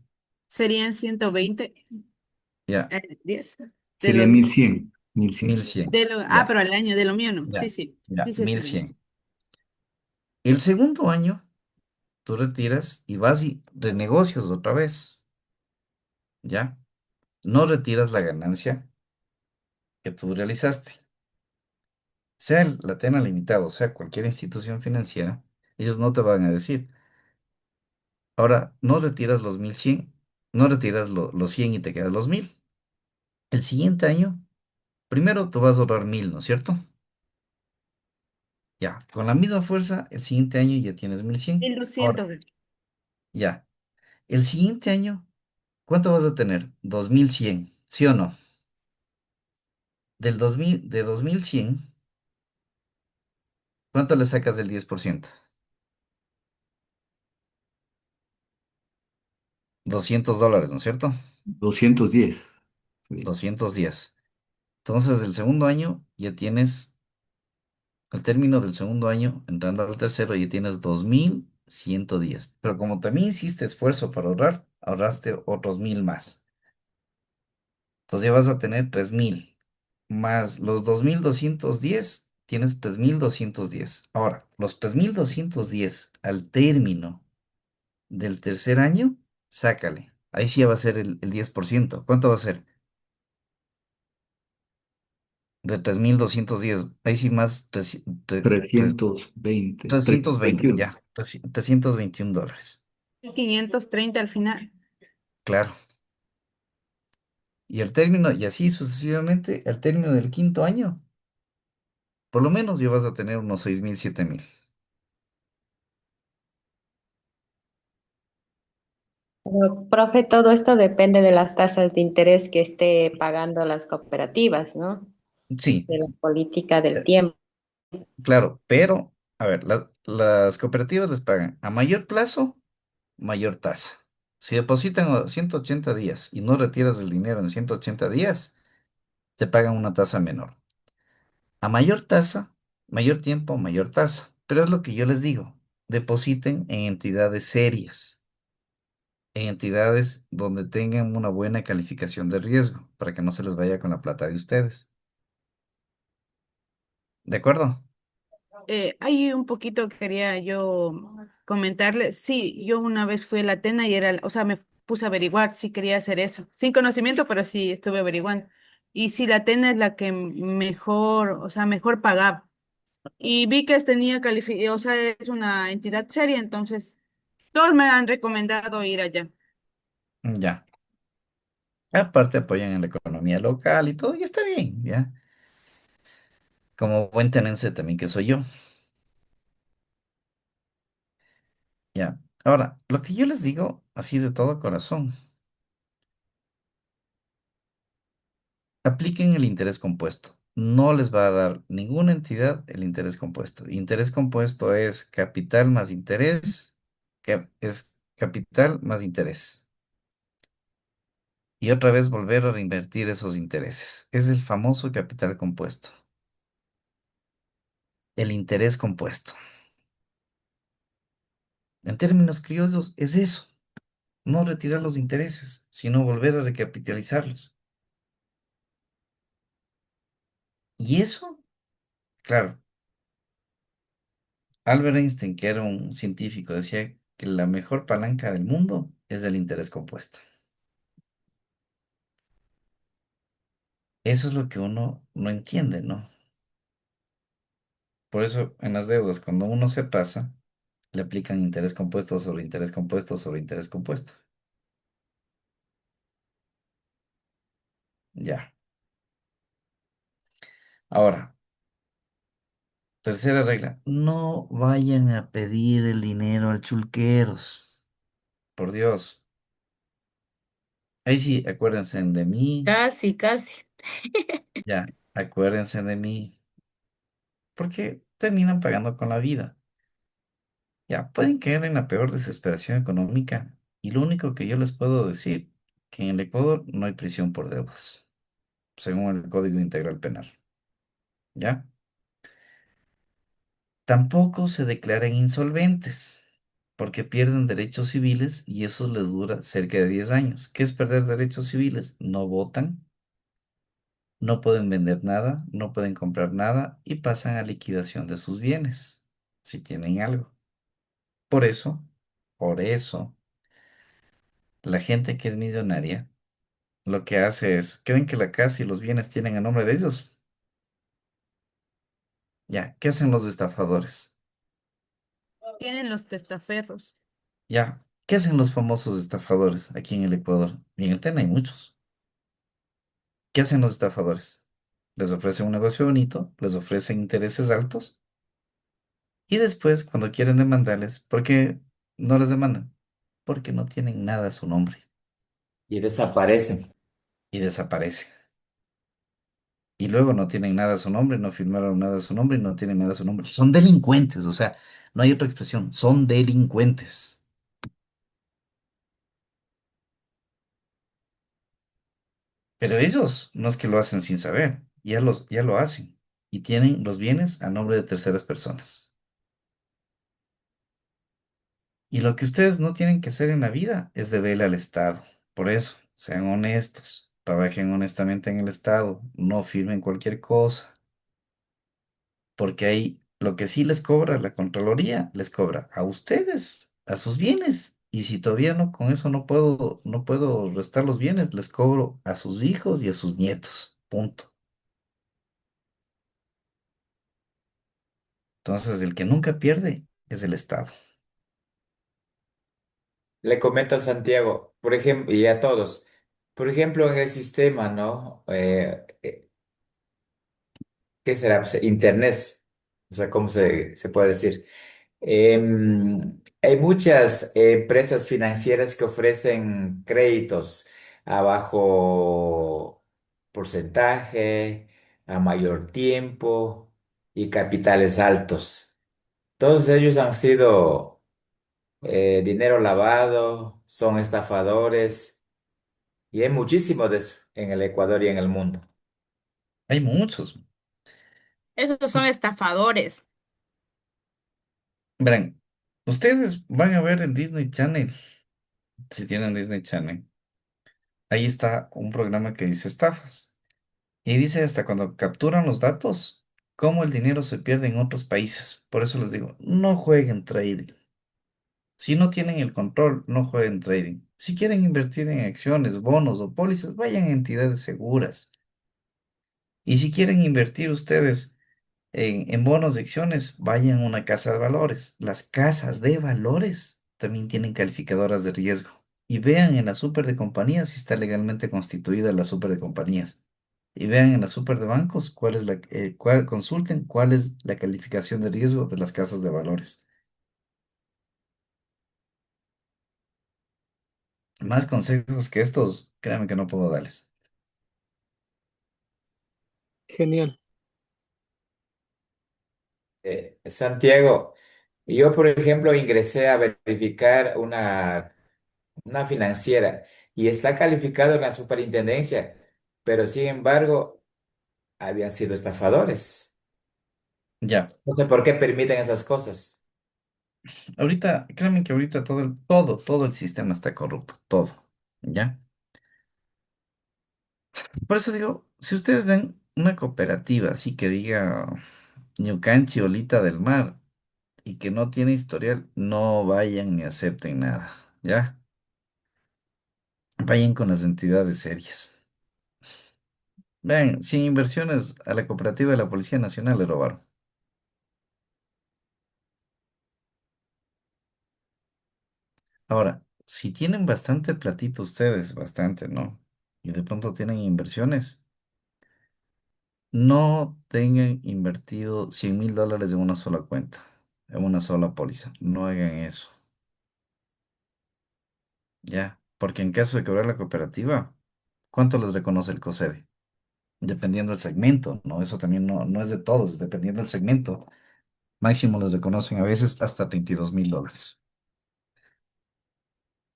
Serían 120, Ya, 10 de Sería los, 1100, 1100. 1.100. pero Ya. al año de lo mío no. Sí, Ya, sí, ya, sí, sí mil está bien. cien. El segundo año, tú retiras y vas y renegocias otra vez, ¿ya? No retiras la ganancia que tú realizaste. Sea la Tena Limitado, sea cualquier institución financiera, ellos no te van a decir, ahora, no retiras los 1.100, no retiras los 100 y te quedas los 1.000. El siguiente año, primero tú vas a ahorrar 1.000, ¿no es cierto? Ya, con la misma fuerza, el siguiente año ya tienes 1.100. Ahora, 1200. ya, el siguiente año, ¿cuánto vas a tener? 2.100, ¿sí o no? De 2.100, ¿cuánto le sacas del 10%? $200, ¿no es cierto? 210. Sí. 210. Entonces, el segundo año ya tienes, al término del segundo año, entrando al tercero, ya tienes 2.110. Pero como también hiciste esfuerzo para ahorrar, ahorraste otros 1.000 más. Entonces ya vas a tener 3.000 más los 2.210, tienes 3.210. Ahora, los 3.210 al término del tercer año, sácale. Ahí sí va a ser el 10%. ¿Cuánto va a ser? De 3.210. Ahí sí más 320, 320, 321. ya. $321. 530 al final. Claro. Y al término, y así sucesivamente, al término del quinto año, por lo menos ya vas a tener unos 6.000, 7.000. Pero, profe, todo esto depende de las tasas de interés que esté pagando las cooperativas, ¿no? Sí, De la política del tiempo. claro, pero, a ver, las cooperativas les pagan a mayor plazo, mayor tasa. Si depositan a 180 días y no retiras el dinero en 180 días, te pagan una tasa menor. A mayor tasa, Mayor tiempo, mayor tasa. Pero es lo que yo les digo. Depositen en entidades serias, en entidades donde tengan una buena calificación de riesgo, para que no se les vaya con la plata de ustedes. ¿De acuerdo? Hay un poquito que quería yo comentarle. Sí, yo una vez fui a la Tena y era, o sea, me puse a averiguar si quería hacer eso. Sin conocimiento, pero sí estuve averiguando. Y sí, la Tena es la que mejor, o sea, mejor pagaba. Y vi que tenía calificación, o sea, es una entidad seria, entonces todos me han recomendado ir allá. Ya. Aparte apoyan en la economía local y todo, y está bien, ¿ya? Como buen tenense también que soy yo, ¿ya? Ahora, lo que yo les digo, así de todo corazón, apliquen el interés compuesto. No les va a dar ninguna entidad el interés compuesto. Interés compuesto es capital más interés, que es capital más interés. Y otra vez volver a reinvertir esos intereses. Es el famoso capital compuesto, el interés compuesto. En términos criollos, es eso. No retirar los intereses, sino volver a recapitalizarlos. Y eso, claro, Albert Einstein, que era un científico, decía que la mejor palanca del mundo es el interés compuesto. Eso es lo que uno no entiende, ¿no? Por eso en las deudas, cuando uno se pasa, le aplican interés compuesto sobre interés compuesto sobre interés compuesto. Ya. Ahora, tercera regla, no vayan a pedir el dinero al chulqueros. Por Dios. Ahí sí, acuérdense de mí. Casi, casi. Ya, acuérdense de mí, porque terminan pagando con la vida. Ya, pueden caer en la peor desesperación económica. Y lo único que yo les puedo decir, que en el Ecuador no hay prisión por deudas, según el Código Integral Penal. ¿Ya? Tampoco se declaren insolventes, porque pierden derechos civiles y eso les dura cerca de 10 años. ¿Qué es perder derechos civiles? No votan, no pueden vender nada, no pueden comprar nada y pasan a liquidación de sus bienes, si tienen algo. Por eso, por eso, la gente que es millonaria lo que hace es, creen que la casa y los bienes tienen a nombre de ellos. Ya, ¿qué hacen los estafadores? Tienen los testaferros. Ya, ¿qué hacen los famosos estafadores aquí en el Ecuador? Y en el TEN hay muchos. ¿Qué hacen los estafadores? Les ofrecen un negocio bonito, les ofrecen intereses altos y después, cuando quieren demandarles, ¿por qué no les demandan? Porque no tienen nada a su nombre Y desaparecen. y desaparecen. Y luego no tienen nada a su nombre, no firmaron nada a su nombre y no tienen nada a su nombre. Son delincuentes, o sea, no hay otra expresión, son delincuentes. Pero ellos no es que lo hacen sin saber, ya lo hacen y tienen los bienes a nombre de terceras personas. Y lo que ustedes no tienen que hacer en la vida es deberle al Estado. Por eso, sean honestos, trabajen honestamente en el Estado, no firmen cualquier cosa, porque ahí lo que sí les cobra la Contraloría, les cobra a ustedes, a sus bienes. Y si todavía no, con eso no puedo restar los bienes, les cobro a sus hijos y a sus nietos. Punto. Entonces, el que nunca pierde es el Estado. Le comento a Santiago, por ejemplo, y a todos, por ejemplo, en el sistema, ¿no? ¿Qué será? Pues, Internet, o sea, ¿cómo se puede decir? Hay muchas empresas financieras que ofrecen créditos a bajo porcentaje, a mayor tiempo y capitales altos. Todos ellos han sido dinero lavado, son estafadores y hay muchísimo de eso en el Ecuador y en el mundo. Hay muchos. Esos son estafadores. Verán, ustedes van a ver en Disney Channel, si tienen Disney Channel, ahí está un programa que dice estafas. Y dice hasta cuando capturan los datos, cómo el dinero se pierde en otros países. Por eso les digo, no jueguen trading. Si no tienen el control, no jueguen trading. Si quieren invertir en acciones, bonos o pólizas, vayan a entidades seguras. Y si quieren invertir ustedes en bonos de acciones, vayan a una casa de valores. Las casas de valores también tienen calificadoras de riesgo. Y vean en la super de compañías si está legalmente constituida la super de compañías. Y vean en la super de bancos consulten cuál es la calificación de riesgo de las casas de valores. Más consejos que estos, créanme que no puedo darles. Genial. Santiago, yo por ejemplo ingresé a verificar una financiera y está calificado en la superintendencia, pero sin embargo habían sido estafadores. Ya, No sé por qué permiten esas cosas. ahorita, créanme que ahorita todo el sistema está corrupto, todo. ¿Ya? Por eso digo, si ustedes ven una cooperativa así que diga Ñucanchi Olita del Mar y que no tiene historial, no vayan ni acepten nada, ¿ya? Vayan con las entidades serias. Vean, sin inversiones a la cooperativa de la Policía Nacional le robaron. Ahora, si tienen bastante platito ustedes, bastante, ¿no? Y de pronto tienen inversiones, no tengan invertido $100,000 en una sola cuenta, en una sola póliza. No hagan eso, ¿ya? Porque en caso de quebrar la cooperativa, ¿cuánto les reconoce el COSEDE? Dependiendo del segmento, ¿no? Eso también no es de todos, dependiendo del segmento. Máximo les reconocen a veces hasta $32,000.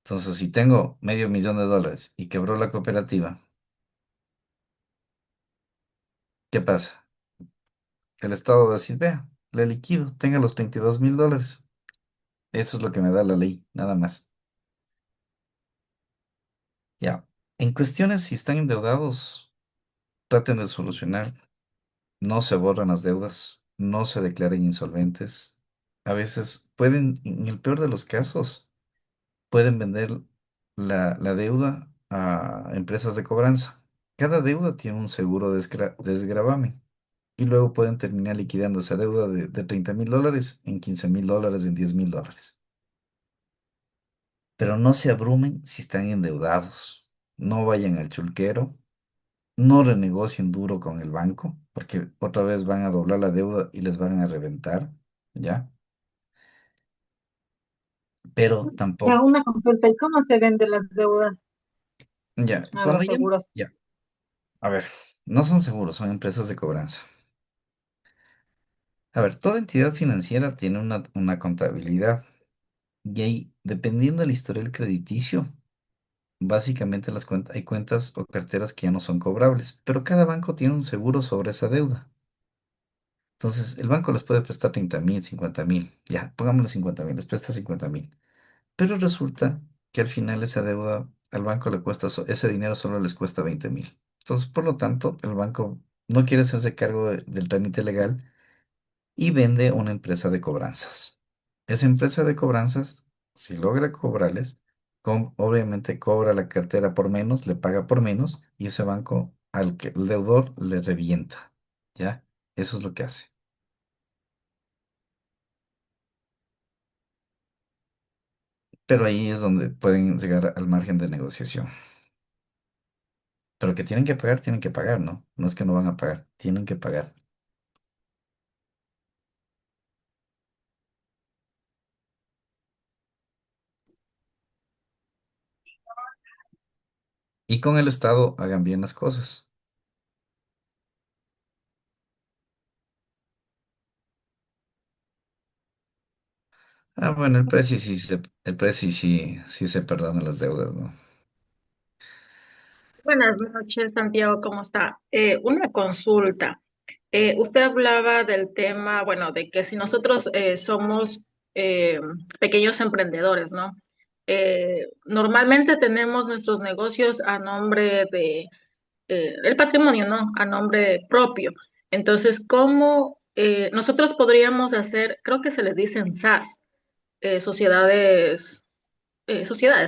Entonces, si tengo $500,000 y quebró la cooperativa, ¿qué pasa? El Estado va a decir, vea, le liquido, tenga los $22,000. Eso es lo que me da la ley, nada más. Ya. En cuestiones, si están endeudados, traten de solucionar. No se borran las deudas, no se declaren insolventes. A veces pueden, en el peor de los casos, pueden vender la deuda a empresas de cobranza. Cada deuda tiene un seguro desgravamen y luego pueden terminar liquidando esa deuda de $30,000 en $15,000, en $10,000. Pero no se abrumen si están endeudados. No vayan al chulquero, no renegocien duro con el banco, porque otra vez van a doblar la deuda y les van a reventar, ¿ya? Pero Ya, tampoco, una consulta, ¿y cómo se vende las deudas ya, a cuando los ya, seguros? ya, a ver, no son seguros, son empresas de cobranza. A ver, toda entidad financiera tiene una contabilidad y ahí, dependiendo del historial crediticio, básicamente hay cuentas o carteras que ya no son cobrables, pero cada banco tiene un seguro sobre esa deuda. Entonces, el banco les puede prestar 30,000, 50,000, ya, pongámosle 50,000, les presta 50,000. Pero resulta que al final esa deuda al banco le cuesta, ese dinero solo les cuesta 20,000. Entonces, por lo tanto, el banco no quiere hacerse cargo del trámite legal y vende una empresa de cobranzas. Esa empresa de cobranzas, si logra cobrarles, obviamente cobra la cartera por menos, le paga por menos y ese banco al que el deudor le revienta. ¿Ya? Eso es lo que hace. Pero ahí es donde pueden llegar al margen de negociación. Pero que tienen que pagar, ¿no? No es que no van a pagar, tienen que pagar. Y con el Estado hagan bien las cosas. Ah, bueno, el precio sí se perdona las deudas, ¿no? Buenas noches, Santiago, ¿cómo está? Una consulta. Usted hablaba del tema, bueno, de que si nosotros somos eh, pequeños emprendedores, ¿no? Normalmente tenemos nuestros negocios a nombre de el patrimonio, ¿no? A nombre propio. Entonces, ¿cómo nosotros podríamos hacer, creo que se les dicen SAS, sociedades,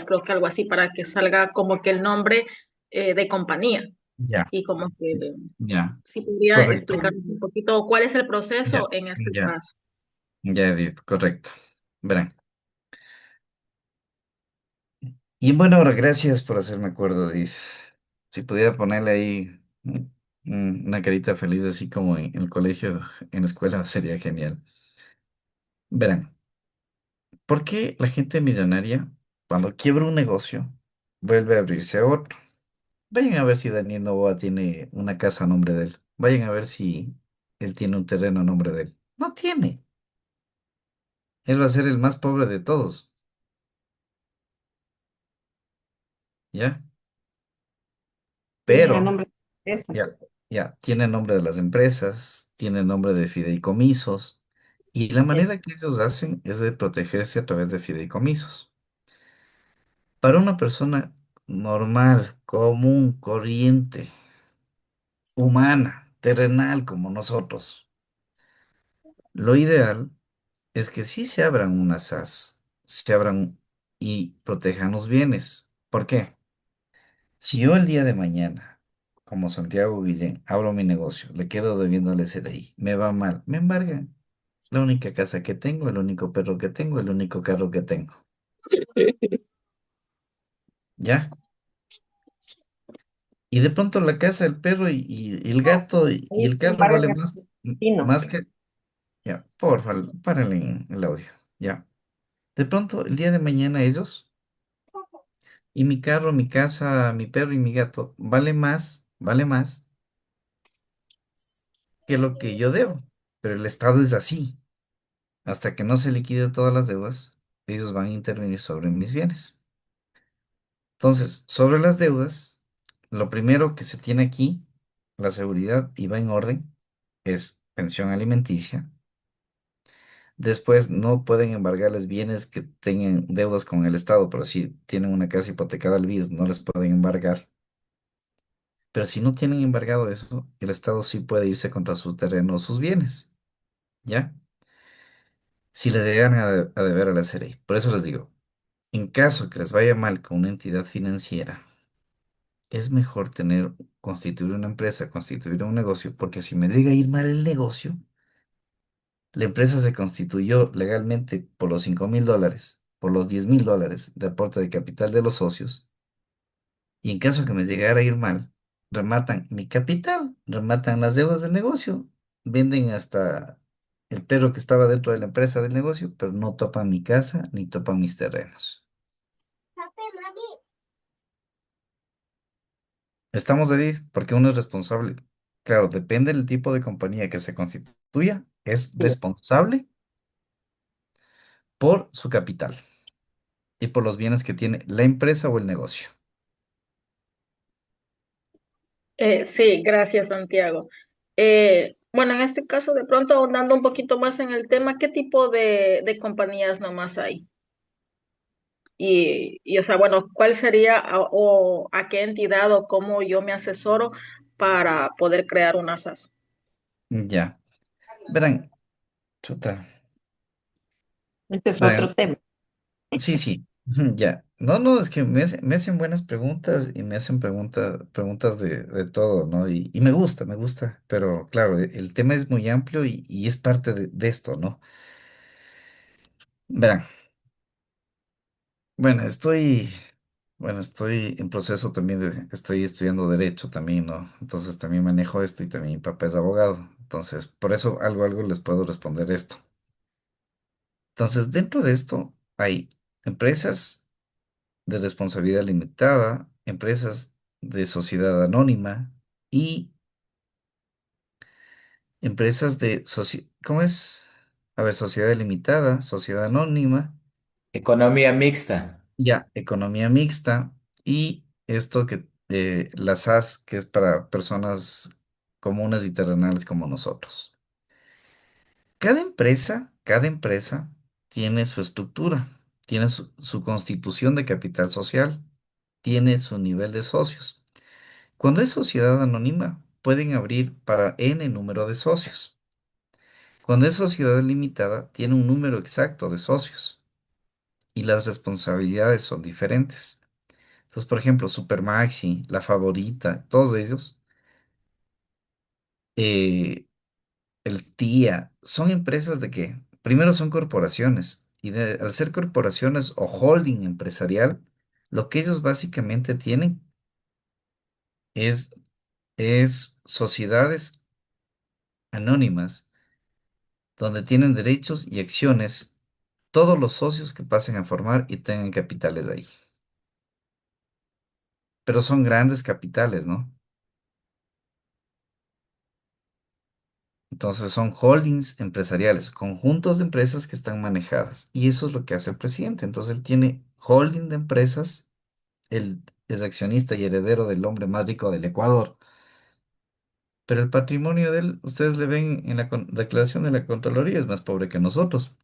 creo que algo así, para que salga como que el nombre de compañía Ya, y como que ya, si podría correcto. explicarnos un poquito cuál es el Ya, proceso en este ya, caso. ya, Edith, correcto. Verán. Y en buena hora, gracias por hacerme acuerdo, Edith. Si pudiera ponerle ahí una carita feliz, así como en el colegio, en la escuela, sería genial. Verán, ¿por qué la gente millonaria, cuando quiebra un negocio, vuelve a abrirse a otro? Vayan a ver si Daniel Noboa tiene una casa a nombre de él. Vayan a ver si él tiene un terreno a nombre de él. No tiene. Él va a ser el más pobre de todos, ¿ya? Tienen a Pero, nombre de esa. ya, ya, tiene el nombre de las empresas, tiene el nombre de fideicomisos, y la Es- manera que ellos hacen es de protegerse a través de fideicomisos. Para una persona normal, común, corriente, humana, terrenal como nosotros, lo ideal es que sí se abran unas SAS, se abran y protejan los bienes. ¿Por qué? Si yo el día de mañana, como Santiago Guillén, abro mi negocio, le quedo debiendo al SRI, me va mal, me embargan. La única casa que tengo, el único perro que tengo, el único carro que tengo. ¿Ya? Y de pronto la casa, el perro y el gato y Ahí el se carro vale embarga más, el vecino. más que... Ya, porfa, párenle en el audio. Ya. De pronto, el día de mañana ellos y mi carro, mi casa, mi perro y mi gato vale más que lo que yo debo. Pero el Estado es así. Hasta que no se liquiden todas las deudas, ellos van a intervenir sobre mis bienes. Entonces, sobre las deudas, lo primero que se tiene aquí, la seguridad, y va en orden, es pensión alimenticia. Después, no pueden embargarles bienes que tengan deudas con el Estado, pero si tienen una casa hipotecada al BIS, no les pueden embargar. Pero si no tienen embargado eso, el Estado sí puede irse contra sus terrenos, sus bienes, ¿ya? Si les llegan a deber a la SRI. Por eso les digo, en caso que les vaya mal con una entidad financiera, es mejor constituir una empresa, constituir un negocio, porque si me llega a ir mal el negocio, la empresa se constituyó legalmente por los $5,000, por los $10,000 de aporte de capital de los socios, y en caso que me llegara a ir mal, rematan mi capital, rematan las deudas del negocio, venden hasta el perro que estaba dentro de la empresa del negocio, pero no topan mi casa ni topan mis terrenos. Estamos, Edith, porque uno es responsable. Claro, depende del tipo de compañía que se constituya, es Sí. responsable por su capital y por los bienes que tiene la empresa o el negocio. Sí, gracias, Santiago. Bueno, en este caso, de pronto, ahondando un poquito más en el tema, ¿qué tipo de compañías nomás hay? O sea, bueno, ¿cuál sería o a qué entidad o cómo yo me asesoro para poder crear una SAS? Ya, verán, chuta, Este es verán, otro tema. sí, sí, ya. No, no, es que me hacen buenas preguntas y me hacen preguntas de todo, ¿no? Y me gusta, pero claro, el tema es muy amplio y es parte de esto, ¿no? Verán. Bueno, estoy en proceso también estoy estudiando derecho también, ¿no? Entonces también manejo esto y también mi papá es abogado. Entonces, por eso algo les puedo responder esto. Entonces, dentro de esto hay empresas de responsabilidad limitada, empresas de sociedad anónima y empresas ¿cómo es? A ver, sociedad limitada, sociedad anónima. Economía mixta. Ya, economía mixta y esto que las SAS, que es para personas comunes y terrenales como nosotros. Cada empresa tiene su estructura, tiene su constitución de capital social, tiene su nivel de socios. Cuando es sociedad anónima, pueden abrir para N número de socios. Cuando es sociedad limitada, tiene un número exacto de socios y las responsabilidades son diferentes. Entonces, por ejemplo, Supermaxi, La Favorita, todos ellos, eh, el TIA, son empresas de que, primero son corporaciones y al ser corporaciones o holding empresarial, lo que ellos básicamente tienen es, es sociedades anónimas donde tienen derechos y acciones todos los socios que pasen a formar y tengan capitales ahí. Pero son grandes capitales, ¿no? Entonces son holdings empresariales, conjuntos de empresas que están manejadas. Y eso es lo que hace el presidente. Entonces él tiene holding de empresas, él es accionista y heredero del hombre más rico del Ecuador. Pero el patrimonio de él, ustedes le ven en la declaración de la Contraloría, es más pobre que nosotros.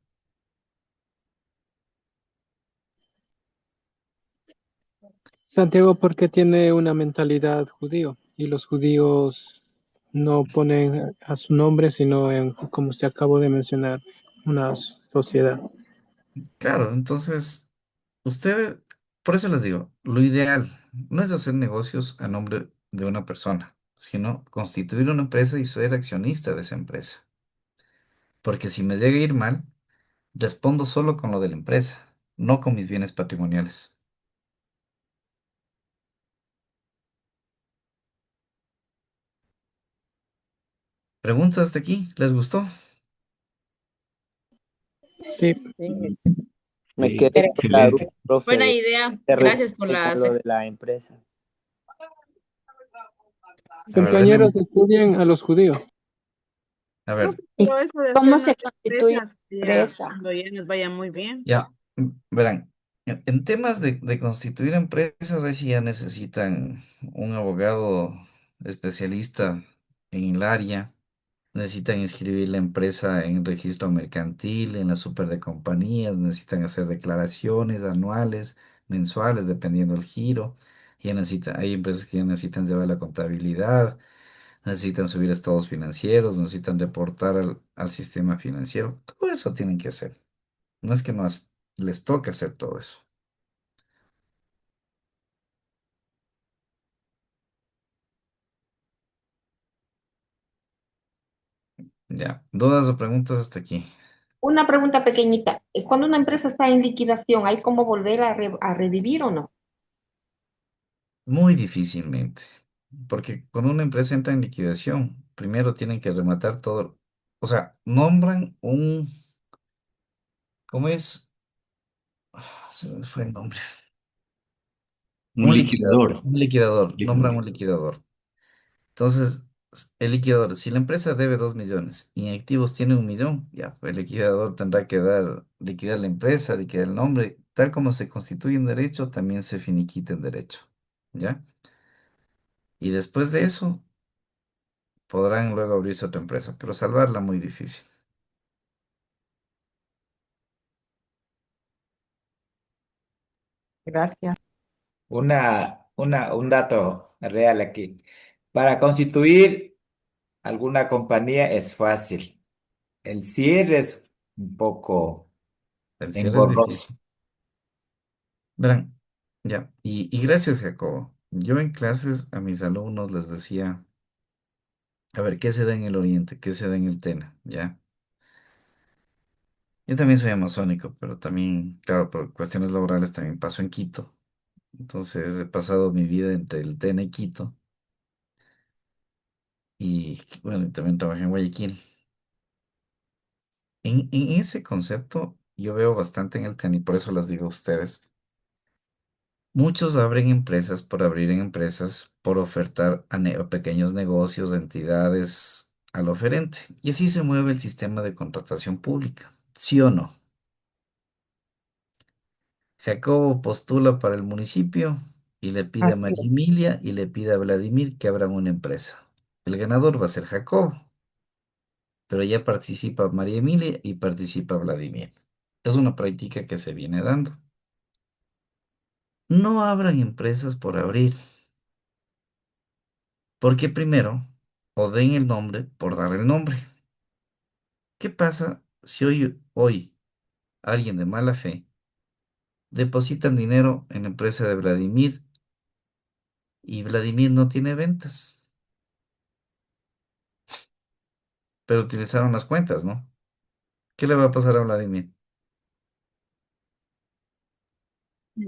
Santiago, porque tiene una mentalidad judío y los judíos no ponen a su nombre, sino en, como usted acabó de mencionar, una sociedad. Claro, entonces, ustedes, por eso les digo, lo ideal no es hacer negocios a nombre de una persona, sino constituir una empresa y ser accionista de esa empresa. Porque si me llega a ir mal, respondo solo con lo de la empresa, no con mis bienes patrimoniales. ¿Preguntas hasta aquí? ¿Les gustó? Sí, Sí, me Sí, quedé con la duda, excelente. profe, Buena idea. de Gracias por con las... lo de la empresa. A ver, denle compañeros estudian a los judíos. a Profe, ver, ¿Y pero eso de hacer cómo se nuestras constituye una empresas, ya empresa? cuando ya nos vaya muy bien. ya, verán, en temas de constituir empresas, ahí sí ya necesitan un abogado especialista en el área. Necesitan inscribir la empresa en el registro mercantil, en la super de compañías, necesitan hacer declaraciones anuales, mensuales, dependiendo del giro. Hay empresas que ya necesitan llevar la contabilidad, necesitan subir estados financieros, necesitan reportar al sistema financiero. Todo eso tienen que hacer. No es que les toca hacer todo eso. Ya, dudas o preguntas hasta aquí. Una pregunta pequeñita. Cuando una empresa está en liquidación, ¿hay cómo volver a revivir o no? Muy difícilmente, porque cuando una empresa entra en liquidación, primero tienen que rematar todo, o sea, nombran ¿cómo es? Se me fue el nombre. Un liquidador. Nombran Liquidador. un liquidador. Entonces, el liquidador, si la empresa debe 2 millones y en activos tiene 1 millón, ya, pues el liquidador tendrá que liquidar la empresa, liquidar el nombre, tal como se constituye en derecho, también se finiquita en derecho, ¿ya? Y después de eso, podrán luego abrirse otra empresa, pero salvarla muy difícil. Gracias. Un dato real aquí. Para constituir alguna compañía es fácil. El cierre es un poco El cierre es engorroso. difícil. Verán, ya, y gracias, Jacobo. Yo en clases a mis alumnos les decía, a ver, ¿qué se da en el Oriente? ¿Qué se da en el TENA? ¿Ya? Yo también soy amazónico, pero también, claro, por cuestiones laborales también paso en Quito. Entonces he pasado mi vida entre el TENA y Quito. Y bueno, y también trabajé en Guayaquil. En ese concepto yo veo bastante en el TENA y por eso les digo a ustedes. Muchos abren empresas por abrir en empresas, por ofertar a pequeños negocios, a entidades, al oferente. Y así se mueve el sistema de contratación pública. ¿Sí o no? Jacobo postula para el municipio y le pide a Así María es. Emilia y le pide a Vladimir que abran una empresa. El ganador va a ser Jacobo, pero ya participa María Emilia y participa Vladimir. Es una práctica que se viene dando. No abran empresas por abrir, porque primero, o den el nombre por dar el nombre. ¿Qué pasa si hoy alguien de mala fe depositan dinero en la empresa de Vladimir y Vladimir no tiene ventas, pero utilizaron las cuentas, ¿no? ¿Qué le va a pasar a Vladimir?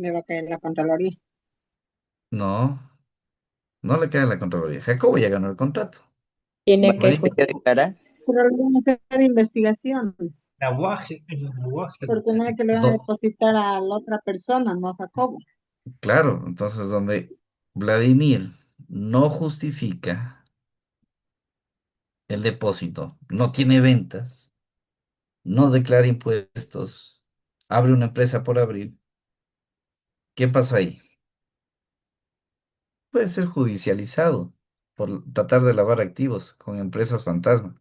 Me va a caer la Contraloría. No, no le cae la Contraloría. Jacobo ya ganó el contrato. Tiene Va a que Vladimir, tener que declarar. Pero le van a hacer investigaciones, Lenguaje. porque no es que le van a do- depositar a la otra persona, no a Jacobo. claro, entonces donde Vladimir no justifica el depósito, no tiene ventas, no declara impuestos, abre una empresa por abrir, ¿qué pasa ahí? Puede ser judicializado por tratar de lavar activos con empresas fantasma.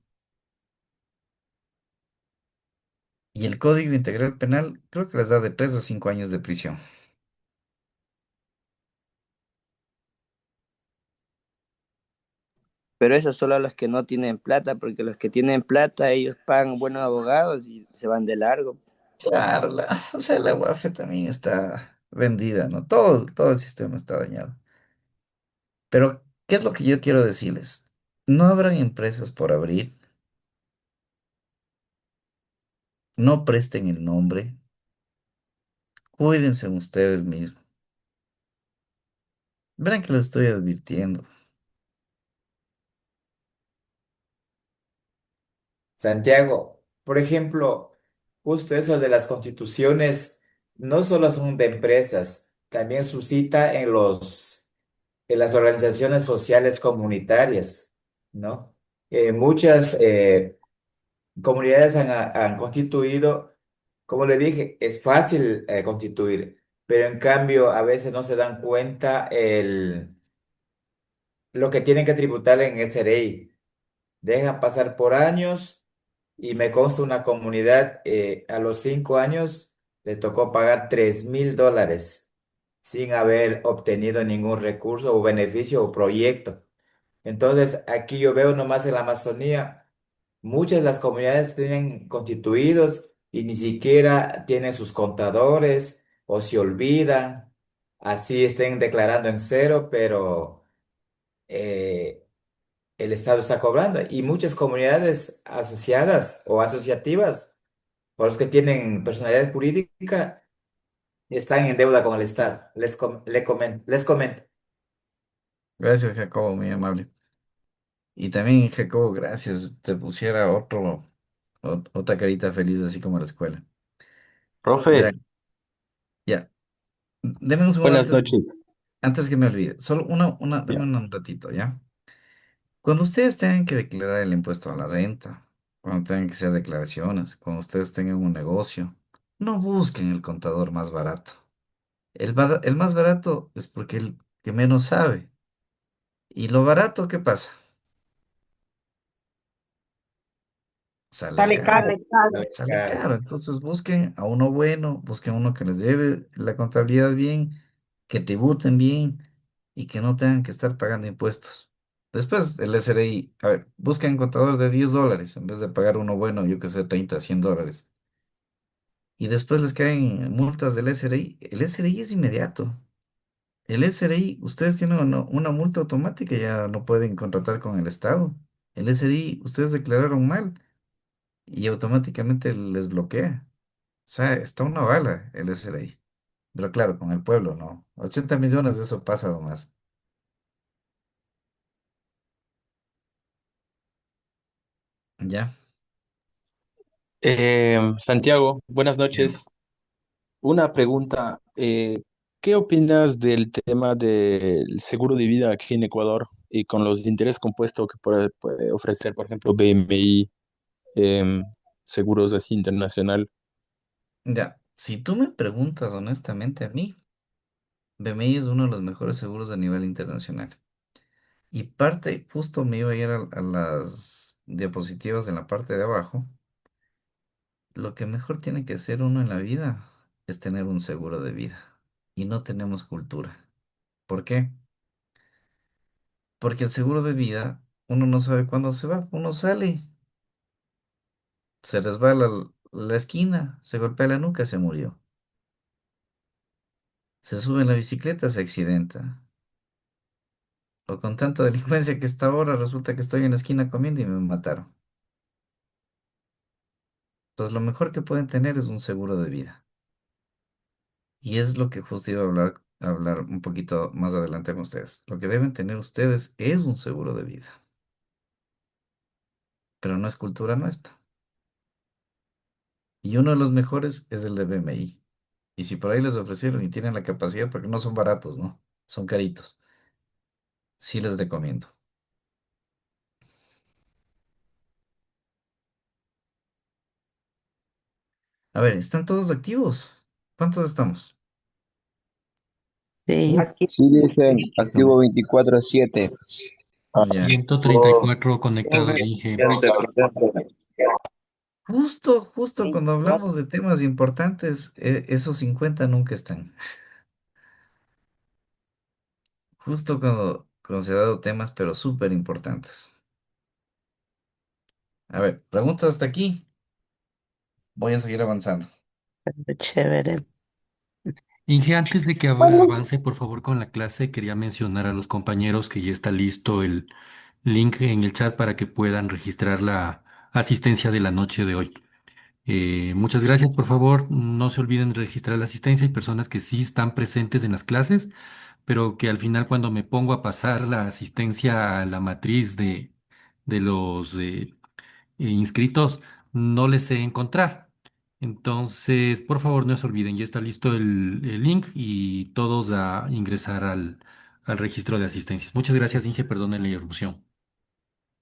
Y el Código Integral Penal creo que les da de 3 a 5 años de prisión. Pero eso solo a los que no tienen plata, porque los que tienen plata, ellos pagan buenos abogados y se van de largo. Claro, o sea, la UAFE también está vendida, ¿no? Todo el sistema está dañado. Pero, ¿qué es lo que yo quiero decirles? No abran empresas por abrir, no presten el nombre, cuídense ustedes mismos. Verán que les estoy advirtiendo. Santiago, por ejemplo, justo eso de las constituciones no solo son de empresas, también suscita en las organizaciones sociales comunitarias, ¿no? Muchas comunidades han constituido, como le dije, es fácil constituir, pero en cambio a veces no se dan cuenta lo que tienen que tributar en SRI. Dejan pasar por años y me consta una comunidad, a los 5 años le tocó pagar $3.000 sin haber obtenido ningún recurso o beneficio o proyecto. Entonces, aquí yo veo nomás en la Amazonía, muchas de las comunidades tienen constituidos y ni siquiera tienen sus contadores o se olvidan, así estén declarando en cero, pero eh, el Estado está cobrando. Y muchas comunidades asociadas o asociativas, o los que tienen personalidad jurídica, están en deuda con el Estado. Les comento. Gracias, Jacobo, muy amable. Y también, Jacobo, gracias. Te pusiera otra carita feliz, así como la escuela. Profe, Verán, ya. Deme un segundo buenas noches. antes que me olvide. Solo dame Ya. un ratito, ¿ya? Cuando ustedes tengan que declarar el impuesto a la renta, cuando tengan que hacer declaraciones, cuando ustedes tengan un negocio, no busquen el contador más barato. El más barato es porque el que menos sabe. ¿Y lo barato qué pasa? Sale Sale caro. caro. Sale caro. Sale caro. Entonces busquen a uno bueno, busquen a uno que les lleve la contabilidad bien, que tributen bien y que no tengan que estar pagando impuestos. Después el SRI, a ver, busquen un contador de $10 en vez de pagar uno bueno, yo que sé, 30, $100. Y después les caen multas del SRI. El SRI es inmediato. El SRI, ustedes tienen una multa automática y ya no pueden contratar con el Estado. El SRI, ustedes declararon mal y automáticamente les bloquea. O sea, está una bala el SRI. Pero claro, con el pueblo no. 80 millones de eso pasa nomás. Ya. Santiago, buenas Dígame. noches. Una pregunta. ¿Qué opinas del tema del seguro de vida aquí en Ecuador y con los de interés compuesto que puede ofrecer, por ejemplo, BMI, em, seguros así internacional? Ya. Si tú me preguntas honestamente a mí, BMI es uno de los mejores seguros a nivel internacional. Y parte, justo me iba a ir a las diapositivas en la parte de abajo. Lo que mejor tiene que hacer uno en la vida es tener un seguro de vida. Y no tenemos cultura. ¿Por qué? Porque el seguro de vida, uno no sabe cuándo se va. Uno sale, se resbala la esquina, se golpea la nuca, se murió. Se sube en la bicicleta, se accidenta. O con tanta delincuencia que está ahora, resulta que estoy en la esquina comiendo y me mataron. Entonces, lo mejor que pueden tener es un seguro de vida. Y es lo que justo iba a hablar un poquito más adelante con ustedes. Lo que deben tener ustedes es un seguro de vida, pero no es cultura nuestra. Y uno de los mejores es el de BMI. Y si por ahí les ofrecieron y tienen la capacidad, porque no son baratos, ¿no? Son caritos. Sí les recomiendo. A ver, ¿están todos activos? ¿Cuántos estamos? Sí. Aquí. Sí, dicen Listo. activo 24/7. Ya. 134 conectados, Inge. Justo cuando hablamos de temas importantes, esos 50 nunca están. Justo cuando se han dado temas, pero súper importantes. A ver, preguntas hasta aquí. Voy a seguir avanzando. Chévere. Inge, antes de que Bueno, avance, por favor, con la clase, quería mencionar a los compañeros que ya está listo el link en el chat para que puedan registrar la asistencia de la noche de hoy. Muchas gracias, por favor, no se olviden de registrar la asistencia. Hay personas que sí están presentes en las clases, pero que al final cuando me pongo a pasar la asistencia a la matriz de los inscritos, no les sé encontrar. Entonces, por favor, no se olviden, ya está listo el link y todos a ingresar al registro de asistencias. Muchas gracias, Inge, perdone la interrupción.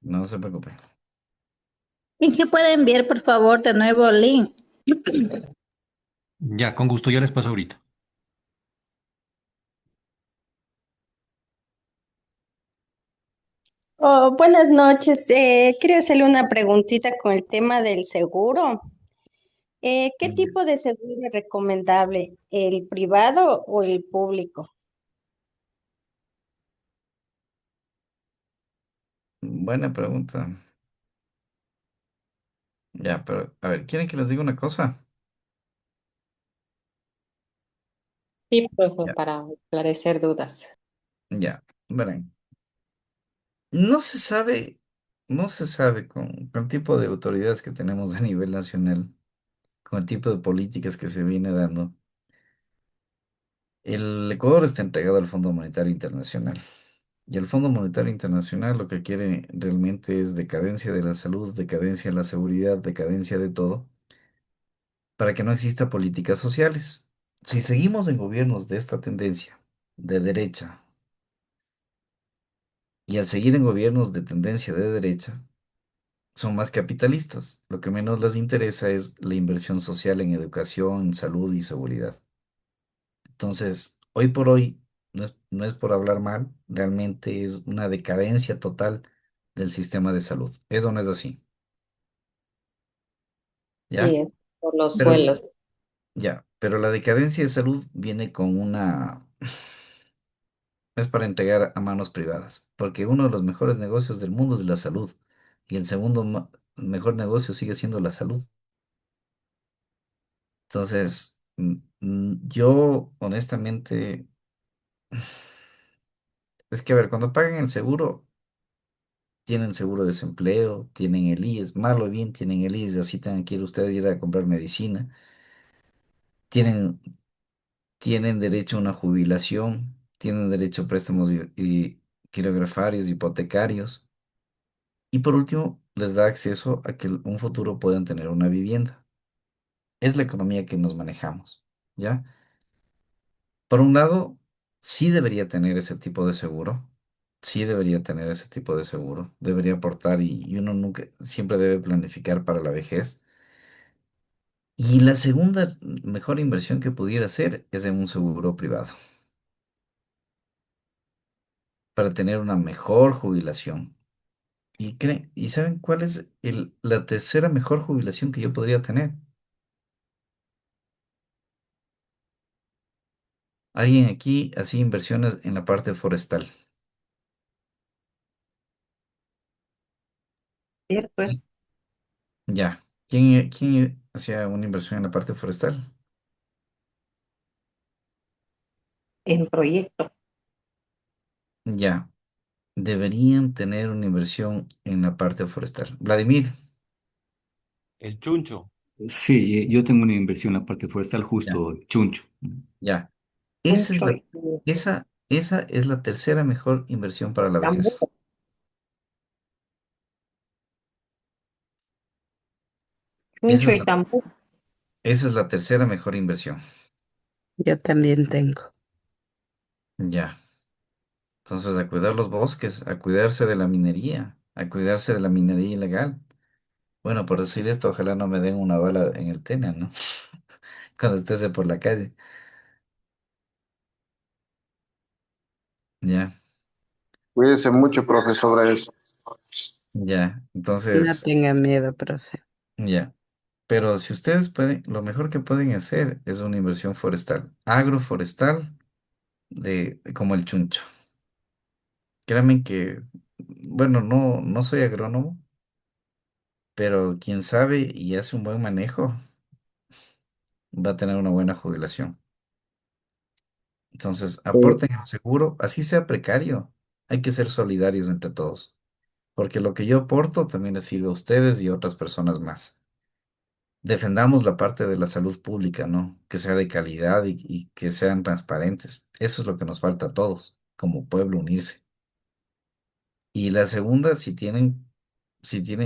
No se preocupe. ¿Y qué puede enviar, por favor, de nuevo el link? Ya, con gusto, ya les paso ahorita. Oh, buenas noches. Quería hacerle una preguntita con el tema del seguro. ¿Qué Ya. tipo de seguro es recomendable? ¿El privado o el público? Buena pregunta. Ya, pero a ver, ¿quieren que les diga una cosa? Sí, profe, Ya, para esclarecer dudas. ya. Verán, no se sabe, no se sabe con el tipo de autoridades que tenemos a nivel nacional, con el tipo de políticas que se viene dando. El Ecuador está entregado al Fondo Monetario Internacional. Y el Fondo Monetario Internacional lo que quiere realmente es decadencia de la salud, decadencia de la seguridad, decadencia de todo, para que no exista políticas sociales. Si seguimos en gobiernos de esta tendencia, de derecha, y al seguir en gobiernos de tendencia de derecha, son más capitalistas. Lo que menos les interesa es la inversión social en educación, en salud y seguridad. Entonces, hoy por hoy, no es por hablar mal, realmente es una decadencia total del sistema de salud. Eso no es así, Sí, ¿ya? por los Pero, suelos. ya, pero la decadencia de salud viene con una... Es para entregar a manos privadas, porque uno de los mejores negocios del mundo es la salud, y el segundo mejor negocio sigue siendo la salud. Entonces, yo honestamente, es que a ver, cuando pagan el seguro, tienen seguro de desempleo, tienen el IES, mal o bien tienen el IES, así tengan que ir ustedes ir a comprar medicina, tienen, tienen derecho a una jubilación, tienen derecho a préstamos y quirografarios, hipotecarios, y por último, les da acceso a que en un futuro puedan tener una vivienda. Es la economía que nos manejamos, ¿ya? Por un lado, sí debería tener ese tipo de seguro, sí debería tener ese tipo de seguro, debería aportar y uno nunca, siempre debe planificar para la vejez. Y la segunda mejor inversión que pudiera hacer es en un seguro privado. para tener una mejor jubilación. ¿Y saben cuál es la tercera mejor jubilación que yo podría tener? Alguien aquí hacía inversiones en la parte forestal. Cierto es, Ya. ¿Quién hacía una inversión en la parte forestal? en proyecto. Ya. Deberían tener una inversión en la parte forestal. Vladimir, El chuncho. Sí, yo tengo una inversión en la parte forestal ya, justo, chuncho. ya. Esa es Mucho la, y esa es la tercera mejor inversión para la tambú, vejez. Esa mucho es y la, tambú. esa es la tercera mejor inversión. Yo también tengo. Ya. Entonces, a cuidar los bosques, a cuidarse de la minería, a cuidarse de la minería ilegal. Bueno, por decir esto, ojalá no me den una bala en el Tena, ¿no? Cuando estés por la calle. Ya, Cuídese mucho, profe, sobre eso. ya. No Entonces, tenga miedo, profe. ya. Pero si ustedes pueden, lo mejor que pueden hacer es una inversión forestal, agroforestal, como el chuncho. Créanme que, bueno, no soy agrónomo, pero quien sabe y hace un buen manejo va a tener una buena jubilación. Entonces, aporten el seguro, así sea precario. Hay que ser solidarios entre todos, porque lo que yo aporto también les sirve a ustedes y a otras personas más. Defendamos la parte de la salud pública, ¿no? Que sea de calidad y que sean transparentes. Eso es lo que nos falta a todos, como pueblo, unirse. Y la segunda, si tienen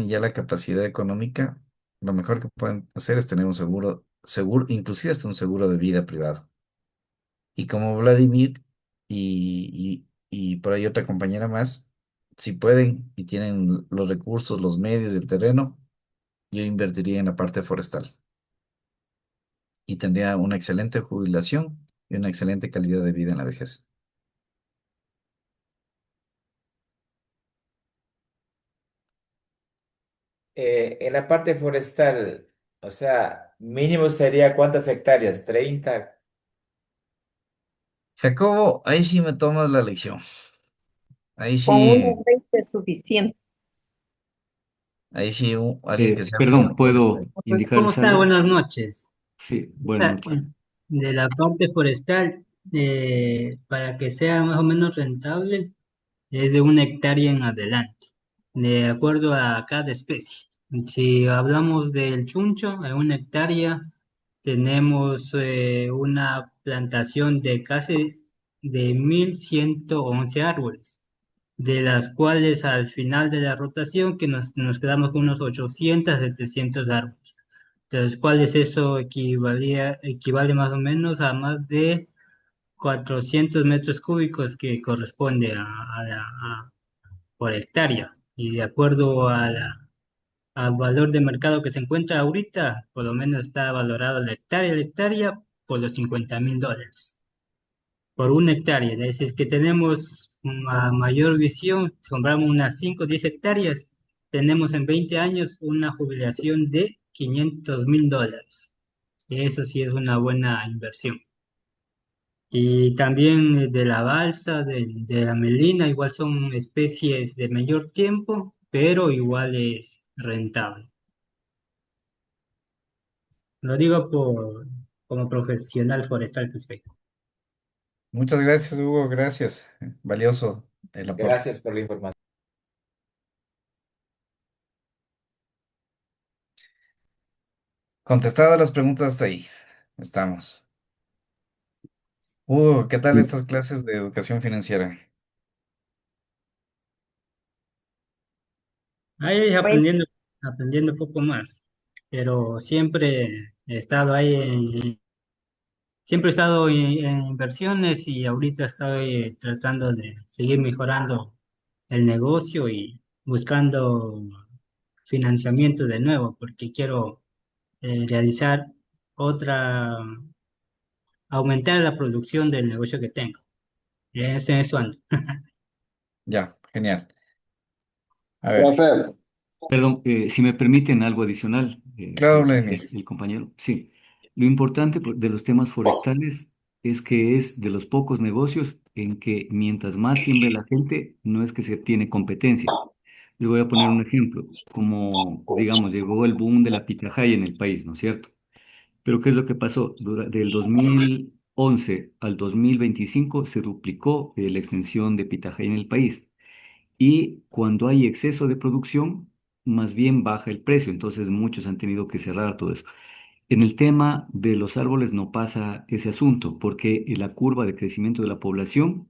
ya la capacidad económica, lo mejor que pueden hacer es tener un seguro, inclusive hasta un seguro de vida privado. Y como Vladimir y por ahí otra compañera más, si pueden y tienen los recursos, los medios y el terreno, yo invertiría en la parte forestal y tendría una excelente jubilación y una excelente calidad de vida en la vejez. En la parte forestal, o sea, mínimo sería ¿cuántas hectáreas? 30. Jacobo, ahí sí me tomas la lección. Ahí Con sí, unos 20 es suficiente. alguien que sea Perdón, forestal. ¿puedo ¿Cómo indicarles está? algo? Buenas noches. Sí, buenas noches. De la parte forestal, para que sea más o menos rentable, es de 1 hectárea en adelante, de acuerdo a cada especie. Si hablamos del chuncho, en 1 hectárea tenemos una plantación de casi de 1.111 árboles, de las cuales al final de la rotación que nos quedamos con unos 800, 700 árboles, de los cuales eso equivale más o menos a más de 400 metros cúbicos que corresponde por hectárea. Y de acuerdo al valor de mercado que se encuentra ahorita, por lo menos está valorado la hectárea por los $50.000 por 1 hectárea. Es decir, que tenemos una mayor visión, si compramos unas 5 o 10 hectáreas, tenemos en 20 años una jubilación de $500.000. Y eso sí es una buena inversión. Y también de la balsa, de la melina, igual son especies de mayor tiempo, pero igual es rentable. Lo digo como profesional forestal que soy. Muchas gracias, Hugo, gracias. Valioso el aporte. Gracias por la información. Contestadas las preguntas hasta ahí. Estamos. Hugo, ¿qué tal estas clases de educación financiera? Ahí Bueno, aprendiendo un poco más, pero siempre he estado en inversiones y ahorita estoy tratando de seguir mejorando el negocio y buscando financiamiento de nuevo, porque quiero realizar otra, aumentar la producción del negocio que tengo. Y eso ando. Ya, genial. A ver, Rafael, Perdón, si me permiten algo adicional, claro, Vladimir. el compañero. Sí, lo importante de los temas forestales es que es de los pocos negocios en que mientras más siembre la gente, no es que se tiene competencia. Les voy a poner un ejemplo, como digamos, llegó el boom de la pitahaya en el país, ¿no es cierto? Pero ¿qué es lo que pasó? Del 2011 al 2025 se duplicó la extensión de pitahaya en el país. Y cuando hay exceso de producción, más bien baja el precio. Entonces muchos han tenido que cerrar todo eso. En el tema de los árboles no pasa ese asunto, porque la curva de crecimiento de la población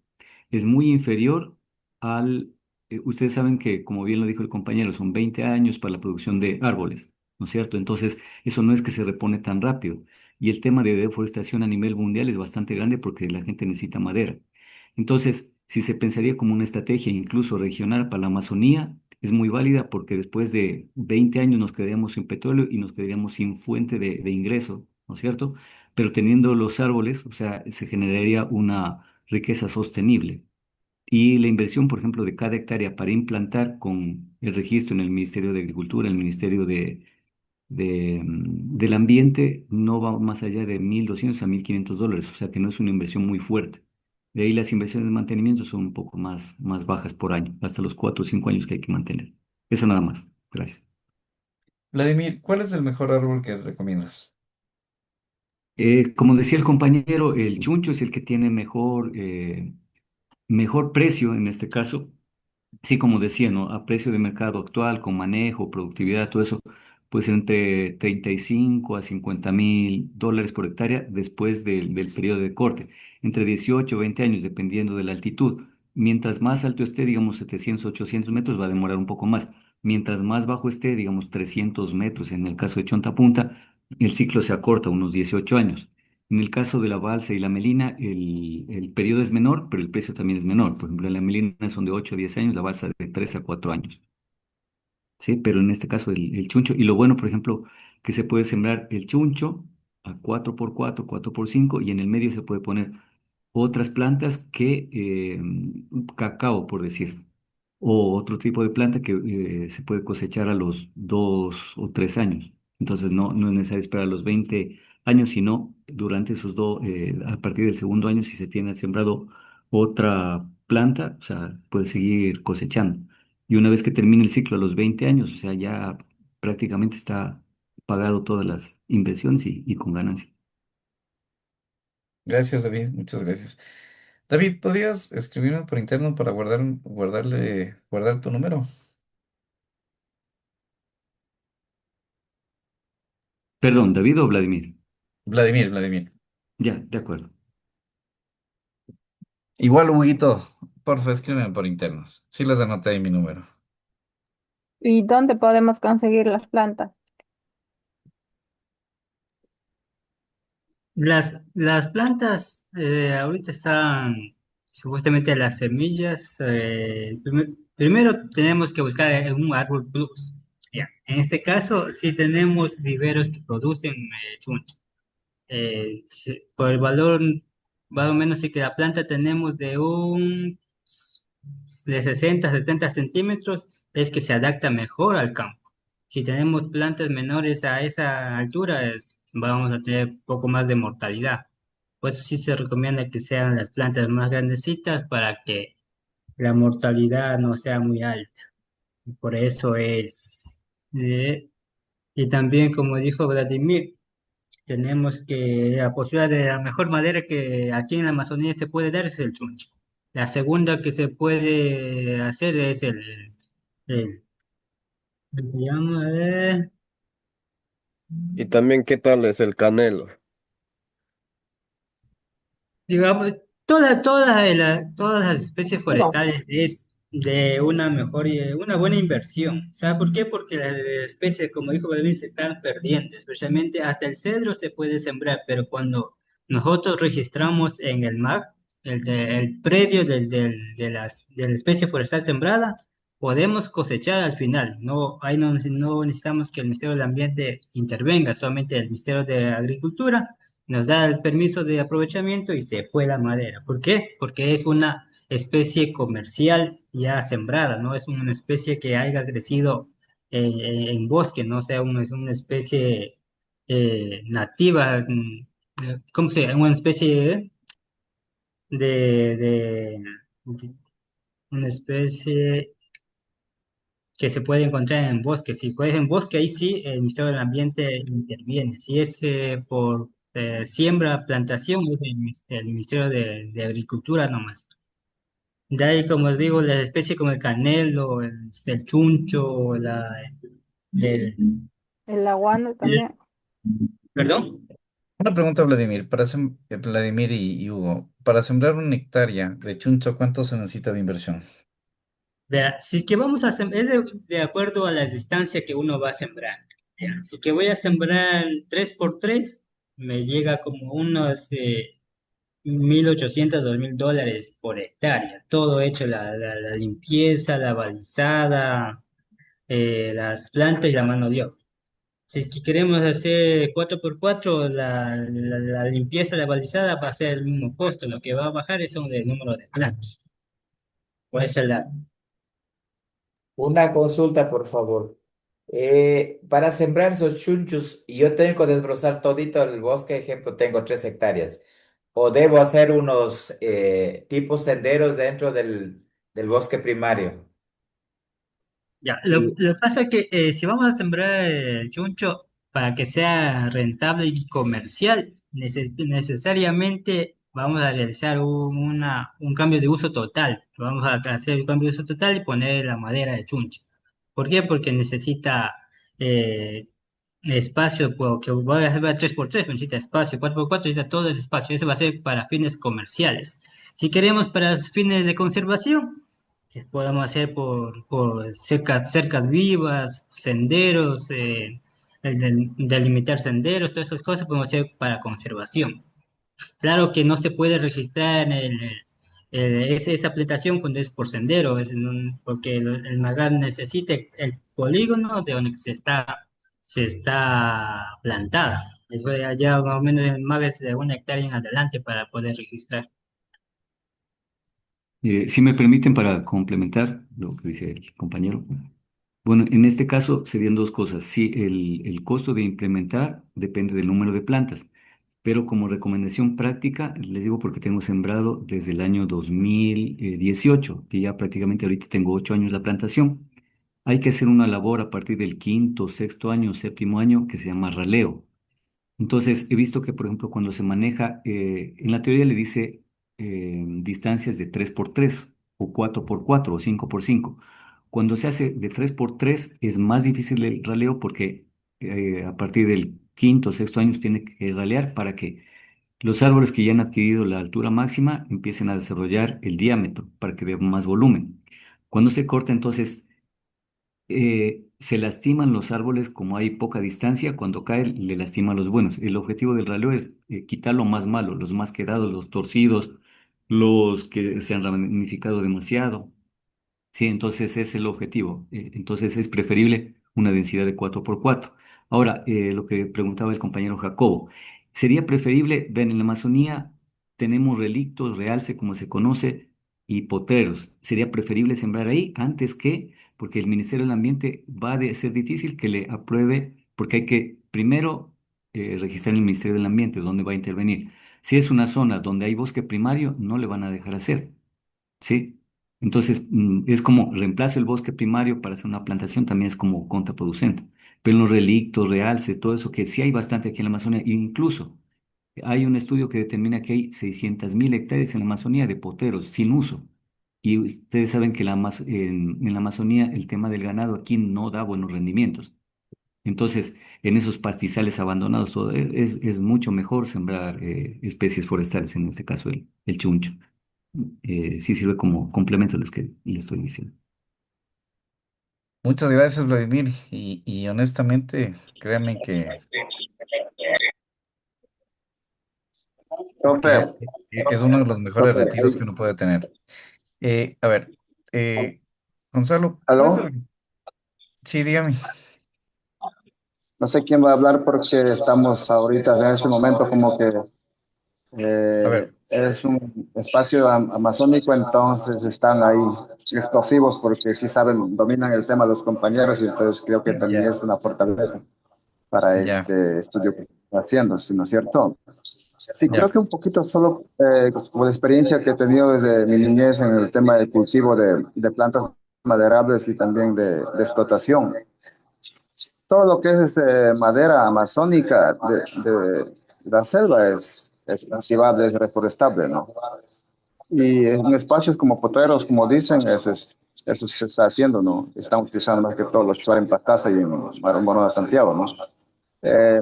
es muy inferior al... ustedes saben que, como bien lo dijo el compañero, son 20 años para la producción de árboles, ¿no es cierto? Entonces, eso no es que se repone tan rápido. Y el tema de deforestación a nivel mundial es bastante grande porque la gente necesita madera. Entonces, si se pensaría como una estrategia incluso regional para la Amazonía, es muy válida porque después de 20 años nos quedaríamos sin petróleo y nos quedaríamos sin fuente de ingreso, ¿no es cierto? Pero teniendo los árboles, o sea, se generaría una riqueza sostenible. Y la inversión, por ejemplo, de cada hectárea para implantar con el registro en el Ministerio de Agricultura, el Ministerio del ambiente no va más allá de 1.200 a 1.500 dólares, o sea que no es una inversión muy fuerte. De ahí las inversiones de mantenimiento son un poco más bajas por año, hasta los 4 o 5 años que hay que mantener. Eso nada más. Gracias. Vladimir, ¿cuál es el mejor árbol que recomiendas? Como decía el compañero, el chuncho es el que tiene mejor precio en este caso. Sí, como decía, ¿no? A precio de mercado actual, con manejo, productividad, todo eso, pues entre 35 a 50.000 dólares por hectárea después del periodo de corte, entre 18 o 20 años, dependiendo de la altitud. Mientras más alto esté, digamos 700, 800 metros, va a demorar un poco más. Mientras más bajo esté, digamos 300 metros, en el caso de Chonta Punta, el ciclo se acorta unos 18 años. En el caso de la balsa y la melina, el periodo es menor, pero el precio también es menor. Por ejemplo, la melina son de 8 a 10 años, la balsa de 3 a 4 años. Sí, pero en este caso el chuncho. Y lo bueno, por ejemplo, que se puede sembrar el chuncho a 4x4, 4x5 y en el medio se puede poner otras plantas que cacao, por decir, o otro tipo de planta que se puede cosechar a los 2 o 3 años. Entonces no es necesario esperar a los 20 años, sino durante esos dos, a partir del segundo año, si se tiene sembrado otra planta, o sea, puede seguir cosechando. Y una vez que termine el ciclo a los 20 años, o sea, ya prácticamente está pagado todas las inversiones y con ganancia. Gracias, David, muchas gracias. David, ¿podrías escribirme por interno para guardar tu número? Perdón, ¿David o Vladimir? Vladimir, Vladimir. Ya, de acuerdo. Igual, Huguito, porfa, escríbeme por internos. Sí les anoté ahí mi número. ¿Y dónde podemos conseguir las plantas? Las plantas ahorita están supuestamente las semillas. Primero tenemos que buscar un árbol plus. Ya. En este caso, sí tenemos viveros que producen chuncho. Por el valor, más o menos, sí que la planta tenemos de 60 a 70 centímetros, es que se adapta mejor al campo. Si tenemos plantas menores a esa altura, vamos a tener poco más de mortalidad. Por eso sí se recomienda que sean las plantas más grandecitas para que la mortalidad no sea muy alta. Y por eso es. Y también, como dijo Vladimir, tenemos que la posibilidad de la mejor madera que aquí en la Amazonía se puede dar es el chuncho. La segunda que se puede hacer es el- ¿cómo se llama? Y también, ¿qué tal es el canelo? Digamos, todas las especies forestales es de una mejor y una buena inversión. ¿Sabe por qué? Porque las especies, como dijo Belén, se están perdiendo. Especialmente hasta el cedro se puede sembrar, pero cuando nosotros registramos en el MAC el predio de la especie forestal sembrada, podemos cosechar al final. No, ahí no necesitamos que el Ministerio del Ambiente intervenga, solamente el Ministerio de Agricultura nos da el permiso de aprovechamiento y se fue la madera. ¿Por qué? Porque especie comercial ya sembrada, no es una especie que haya crecido en bosque, no sea es una especie nativa, ¿cómo se llama? Una especie de una especie que se puede encontrar en bosque. Si puedes en bosque, ahí sí el Ministerio del Ambiente interviene. Si es por siembra, plantación, es el Ministerio de Agricultura nomás. De ahí, como les digo, las especies como el canelo, el chuncho, el, El aguano el- también. ¿perdón? Una pregunta, Vladimir, Vladimir y Hugo, para sembrar una hectárea de chuncho, ¿cuánto se necesita de inversión? Vea, si es que vamos a sembrar, es de acuerdo a la distancia que uno va a sembrar. Ya, si que voy a sembrar 3 por 3 me llega como unos 1.800 $2.000 por hectárea. Todo hecho, la limpieza, la balizada, las plantas y la mano de obra. Si es que queremos hacer 4 por 4 la limpieza, la balizada va a ser el mismo costo. Lo que va a bajar es el número de plantas. Por ese lado. Una consulta, por favor. Para sembrar esos chunchos, yo tengo que desbrozar todito el bosque, ejemplo, tengo 3 hectáreas. ¿O debo hacer unos tipos senderos dentro del bosque primario? Ya, lo que pasa es que si vamos a sembrar el chuncho para que sea rentable y comercial, necesariamente vamos a realizar un cambio de uso total. Vamos a hacer el cambio de uso total y poner la madera de chuncho. ¿Por qué? Porque necesita eh, espacio, que voy a hacer 3 por 3 necesita espacio, 4 por 4 necesita todo el espacio. Eso va a ser para fines comerciales. Si queremos para fines de conservación, que podamos hacer por cercas vivas, senderos, delimitar senderos, todas esas cosas podemos hacer para conservación. Claro que no se puede registrar esa plantación cuando es por sendero, porque el MAGAR necesita el polígono de donde se está plantada. Es allá más o menos el MAGAR es de 1 hectárea en adelante para poder registrar. Si me permiten para complementar lo que dice el compañero. Bueno, en este caso serían dos cosas. Sí, el costo de implementar depende del número de plantas, pero como recomendación práctica, les digo porque tengo sembrado desde el año 2018, que ya prácticamente ahorita tengo 8 años la plantación. Hay que hacer una labor a partir del quinto, sexto año, séptimo año que se llama raleo. Entonces, he visto que, por ejemplo, cuando se maneja, en la teoría le dice distancias de 3 por 3 o 4 por 4 o 5 por 5. Cuando se hace de 3 por 3 es más difícil el raleo porque a partir del quinto o sexto año tiene que ralear para que los árboles que ya han adquirido la altura máxima empiecen a desarrollar el diámetro para que dé más volumen. Cuando se corta, entonces se lastiman los árboles como hay poca distancia, cuando cae le lastima a los buenos. El objetivo del raleo es quitar lo más malo, los más quedados, los torcidos, los que se han ramificado demasiado. Sí, entonces es el objetivo. Entonces es preferible una densidad de 4 por 4. Ahora, lo que preguntaba el compañero Jacobo, ¿sería preferible, ven, en la Amazonía tenemos relictos, realce como se conoce, y potreros? ¿Sería preferible sembrar ahí antes que, porque el Ministerio del Ambiente va a ser difícil que le apruebe, porque hay que primero registrar en el Ministerio del Ambiente dónde va a intervenir? Si es una zona donde hay bosque primario, no le van a dejar hacer. ¿Sí? Entonces, es como reemplazo el bosque primario para hacer una plantación, también es como contraproducente. Pero en los relictos, realce, todo eso que sí hay bastante aquí en la Amazonía, e incluso hay un estudio que determina que hay 600.000 hectáreas en la Amazonía de poteros sin uso. Y ustedes saben que en la Amazonía el tema del ganado aquí no da buenos rendimientos. Entonces, en esos pastizales abandonados, todo es mucho mejor sembrar especies forestales, en este caso el chuncho. Sí sirve como complemento a los que le estoy diciendo. Muchas gracias, Vladimir. Y honestamente, créanme Profe, que es uno de los mejores profe, retiros que uno puede tener. A ver, Gonzalo, ¿puedes? ¿aló? Sí, dígame. No sé quién va a hablar porque estamos ahorita en este momento como que A ver, Es un espacio amazónico, entonces están ahí explosivos porque sí saben, dominan el tema los compañeros y entonces creo que también ya, es una fortaleza para ya, este estudio que estoy haciendo, ¿sí, no es cierto? Sí, creo ya. que un poquito solo como la experiencia que he tenido desde mi niñez en el tema de cultivo de plantas maderables y también de explotación. Todo lo que es madera amazónica de la selva es cultivable, es reforestable, ¿no? Y en espacios como potreros, como dicen, eso se está haciendo, ¿no? Están utilizando más que todo los Shuar en Pastaza y en Morona de Santiago, ¿no? Eh,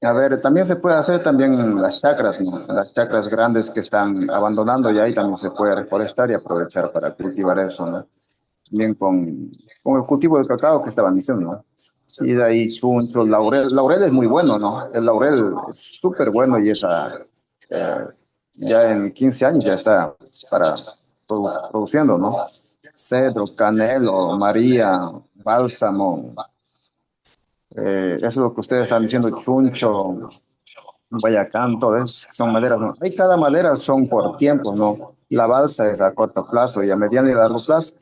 a ver, también se puede hacer también las chacras, ¿no? Las chacras grandes que están abandonando y ahí también se puede reforestar y aprovechar para cultivar eso, ¿no? Bien con el cultivo del cacao que estaban diciendo, ¿no? Y de ahí chuncho, laurel. Laurel es muy bueno, ¿no? El laurel es súper bueno y esa, eh, ya en 15 años ya está para produciendo, ¿no? Cedro, canelo, María, bálsamo, eso es lo que ustedes están diciendo, chuncho, guayacán, todo eso, son maderas, ¿no? Hay cada madera son por tiempos, ¿no? La balsa es a corto plazo y a mediano y largo plazo.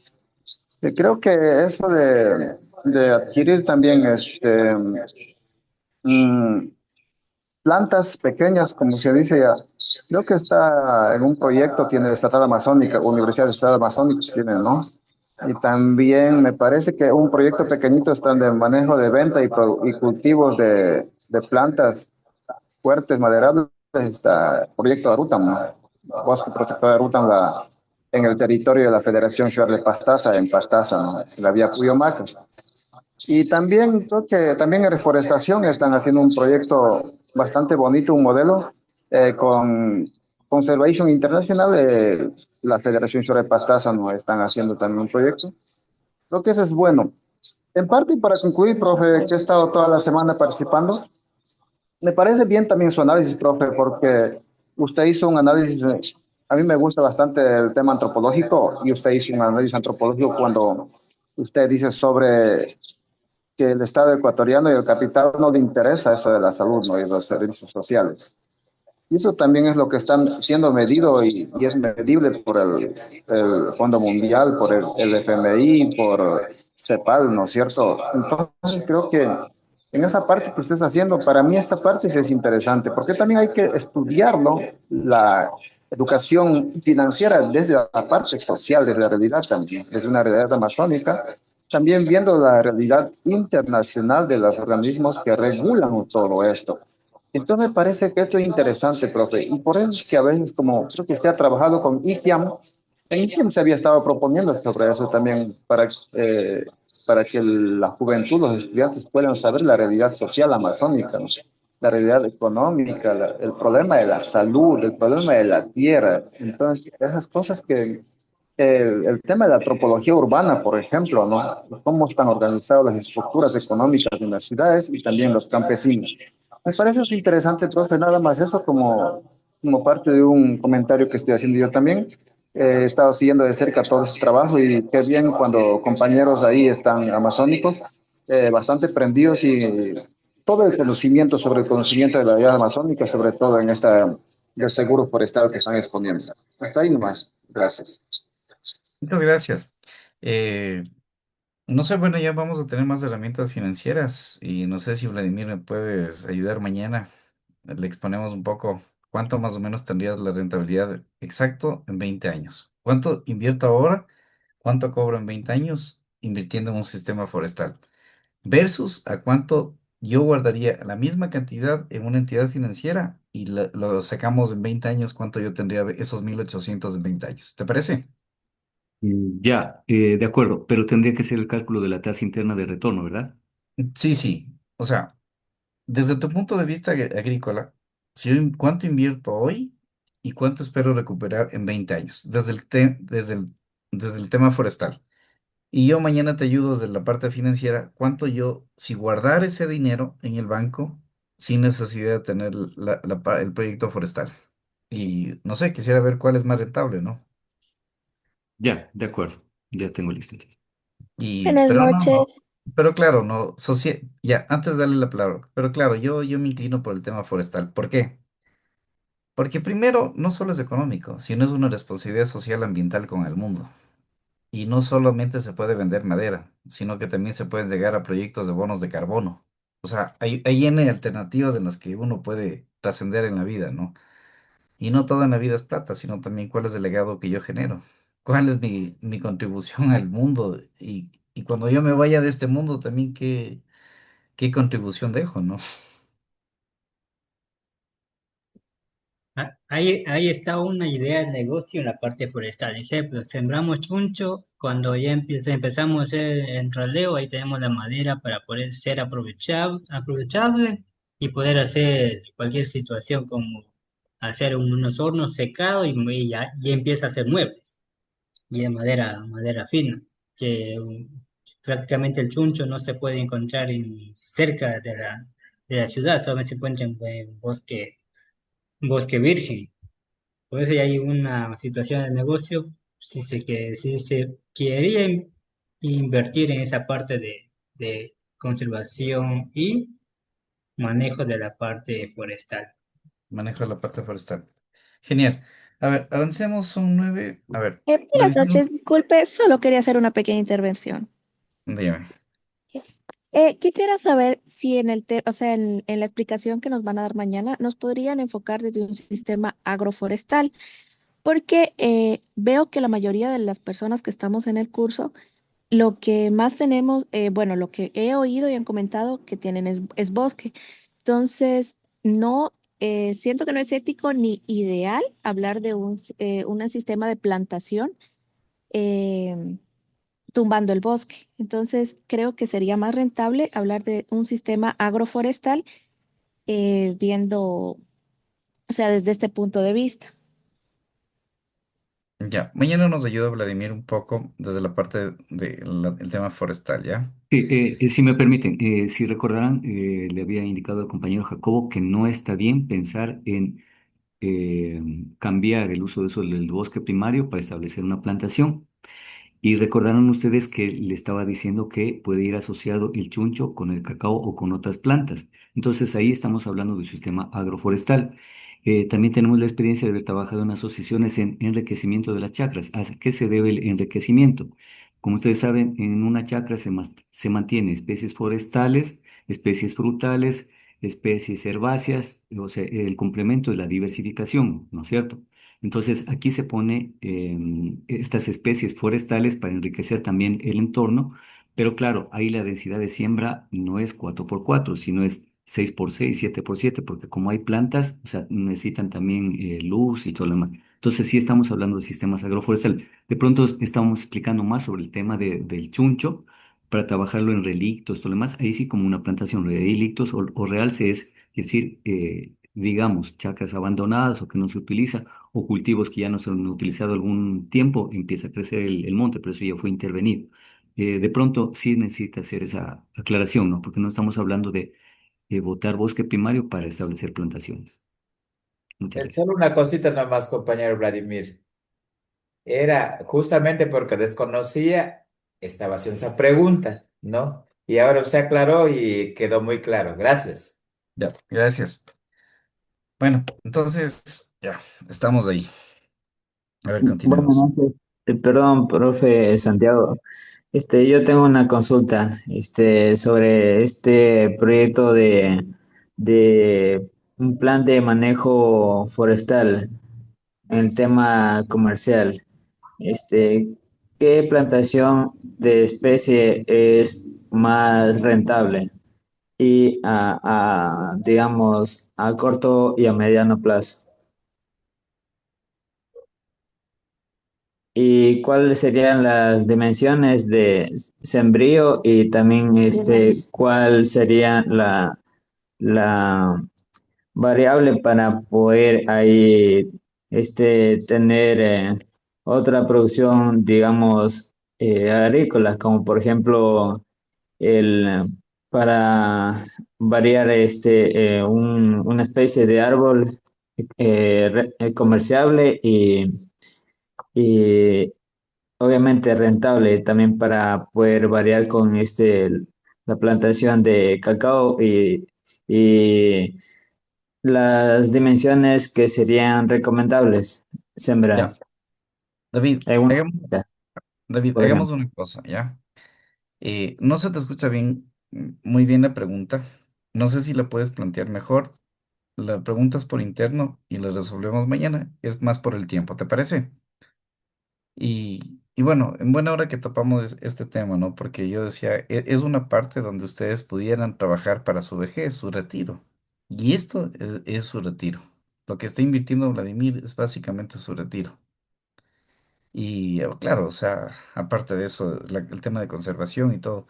Creo que eso de adquirir también mm, plantas pequeñas, como se dice ya, creo que está en un proyecto, tiene Estatal Amazónica, Universidad de Estado Amazónica, tiene, ¿no? Y también me parece que un proyecto pequeñito está de manejo de venta y cultivos de plantas fuertes, maderables, está el proyecto Arutam, ¿no? Bosque Protector de Arutam en el territorio de la Federación Shuar de Pastaza, en Pastaza, ¿no? La vía Puyomacas. Y también creo que también en reforestación están haciendo un proyecto bastante bonito, un modelo con Conservation International, la Federación Shuar de Pastaza, ¿no? Están haciendo también un proyecto. Creo que eso es bueno. En parte, para concluir, profe, que he estado toda la semana participando, me parece bien también su análisis, profe, porque usted hizo un análisis, a mí me gusta bastante el tema antropológico y usted hizo un análisis antropológico cuando usted dice sobre que el Estado ecuatoriano y el capital no le interesa eso de la salud, ¿no? Y los servicios sociales. Y eso también es lo que está siendo medido y es medible por el Fondo Mundial, por el FMI, por CEPAL, ¿no es cierto? Entonces creo que en esa parte que usted está haciendo, para mí esta parte sí es interesante, porque también hay que estudiarlo, la educación financiera desde la parte social, desde la realidad también, desde una realidad amazónica, también viendo la realidad internacional de los organismos que regulan todo esto. Entonces me parece que esto es interesante, profe, y por eso es que a veces, como creo que usted ha trabajado con ICIAM, en ICIAM se había estado proponiendo sobre eso también para que la juventud, los estudiantes puedan saber la realidad social amazónica, ¿no? La realidad económica, el problema de la salud, el problema de la tierra. Entonces, esas cosas que el tema de la antropología urbana, por ejemplo, ¿no? Cómo están organizadas las estructuras económicas en las ciudades y también los campesinos. Me parece eso interesante, profe, nada más eso como parte de un comentario que estoy haciendo yo también. He estado siguiendo de cerca todo ese trabajo y qué bien cuando compañeros ahí están amazónicos, bastante prendidos y todo el conocimiento sobre el conocimiento de la vida amazónica, sobre todo en esta del seguro forestal que están exponiendo. Hasta ahí nomás. Gracias. Muchas gracias. Eh, no sé, bueno, ya vamos a tener más herramientas financieras y no sé si Vladimir me puedes ayudar mañana. Le exponemos un poco cuánto más o menos tendrías la rentabilidad exacto en 20 años. ¿Cuánto invierto ahora? ¿Cuánto cobro en 20 años invirtiendo en un sistema forestal? Versus a cuánto yo guardaría la misma cantidad en una entidad financiera y lo sacamos en 20 años, cuánto yo tendría de esos 1.800 en 20 años. ¿Te parece? Ya, de acuerdo, pero tendría que ser el cálculo de la tasa interna de retorno, ¿verdad? Sí, sí. O sea, desde tu punto de vista agrícola, si yo ¿cuánto invierto hoy y cuánto espero recuperar en 20 años? Desde el tema forestal. Y yo mañana te ayudo desde la parte financiera, cuánto yo, si guardar ese dinero en el banco sin necesidad de tener el proyecto forestal. Y no sé, quisiera ver cuál es más rentable, ¿no? Ya, de acuerdo, ya tengo listo entonces. Buenas Pero no, noches. no, pero claro, no, ya, antes de darle la palabra, pero claro, yo me inclino por el tema forestal. ¿Por qué? Porque primero, no solo es económico, sino es una responsabilidad social ambiental con el mundo. Y no solamente se puede vender madera, sino que también se pueden llegar a proyectos de bonos de carbono. O sea, hay N alternativas en las que uno puede trascender en la vida, ¿no? Y no toda en la vida es plata, sino también cuál es el legado que yo genero, cuál es mi contribución al mundo y cuando yo me vaya de este mundo también qué contribución dejo, ¿no? Ahí está una idea de negocio en la parte forestal. Ejemplo, sembramos chuncho, cuando ya empezamos a hacer el rodeo, ahí tenemos la madera para poder ser aprovechable y poder hacer cualquier situación como hacer unos hornos secados y ya empieza a hacer muebles y de madera fina, que prácticamente el chuncho no se puede encontrar cerca de la ciudad, solo se encuentra en bosque virgen. Por eso ya hay una situación de negocio, si se quería invertir en esa parte de conservación y manejo de la parte forestal. Manejo la parte forestal. Genial. A ver, avancemos un 9. A ver, Buenas revisemos. noches, disculpe, solo quería hacer una pequeña intervención. Dígame. Quisiera saber si o sea, en la explicación que nos van a dar mañana, nos podrían enfocar desde un sistema agroforestal, porque veo que la mayoría de las personas que estamos en el curso, lo que más tenemos, bueno, lo que he oído y han comentado que tienen es bosque. Entonces, no, siento que no es ético ni ideal hablar de un sistema de plantación. em, Tumbando el bosque. Entonces, creo que sería más rentable hablar de un sistema agroforestal viendo, o sea, desde este punto de vista. Ya, mañana nos ayuda Vladimir un poco desde la parte del tema forestal, ¿ya? Sí, si me permiten, si recordarán, le había indicado al compañero Jacobo que no está bien pensar en cambiar el uso de suelo del bosque primario para establecer una plantación. Y recordaron ustedes que le estaba diciendo que puede ir asociado el chuncho con el cacao o con otras plantas. Entonces ahí estamos hablando del sistema agroforestal. También tenemos la experiencia de haber trabajado en asociaciones en enriquecimiento de las chacras. ¿A qué se debe el enriquecimiento? Como ustedes saben, en una chacra se mantiene especies forestales, especies frutales, especies herbáceas, o sea, el complemento es la diversificación, ¿no es cierto? Entonces, aquí se pone estas especies forestales para enriquecer también el entorno, pero claro, ahí la densidad de siembra no es 4x4, sino es 6x6, 7x7, porque como hay plantas, o sea, necesitan también luz y todo lo demás. Entonces, sí estamos hablando de sistemas agroforestales. De pronto estamos explicando más sobre el tema del chuncho para trabajarlo en relictos, todo lo demás. Ahí sí como una plantación, relictos o realce es decir, digamos, chacras abandonadas o que no se utiliza o cultivos que ya no se han utilizado algún tiempo, empieza a crecer el monte, pero eso ya fue intervenido. De pronto sí necesita hacer esa aclaración, ¿no? Porque no estamos hablando de botar bosque primario para establecer plantaciones. Muchas gracias. Solo una cosita nomás, compañero Vladimir. Era justamente porque desconocía, estaba haciendo esa pregunta, ¿no? Y ahora se aclaró y quedó muy claro. Gracias. Ya, gracias. Bueno, entonces, ya, estamos ahí. A ver, Buenas continuemos. noches. Perdón, profe Santiago. Yo tengo una consulta, sobre este proyecto de un plan de manejo forestal en el tema comercial. ¿Qué plantación de especie es más rentable y digamos, a corto y a mediano plazo? ¿Y cuáles serían las dimensiones de sembrío y también cuál sería la variable para poder ahí tener otra producción, digamos, agrícola, como por ejemplo el para variar una especie de árbol comerciable y obviamente rentable también para poder variar con la plantación de cacao y las dimensiones que serían recomendables sembrar Ya, David, en una hagamos, finca, David, por hagamos ejemplo. una cosa, ¿ya? No se te escucha bien, muy bien la pregunta. No sé si la puedes plantear mejor. La preguntas por interno y la resolvemos mañana. Es más por el tiempo, ¿te parece? Y bueno, en buena hora que topamos este tema, ¿no? Porque yo decía, es una parte donde ustedes pudieran trabajar para su vejez, su retiro. Y esto es su retiro. Lo que está invirtiendo Vladimir es básicamente su retiro. Y claro, o sea, aparte de eso, el tema de conservación y todo.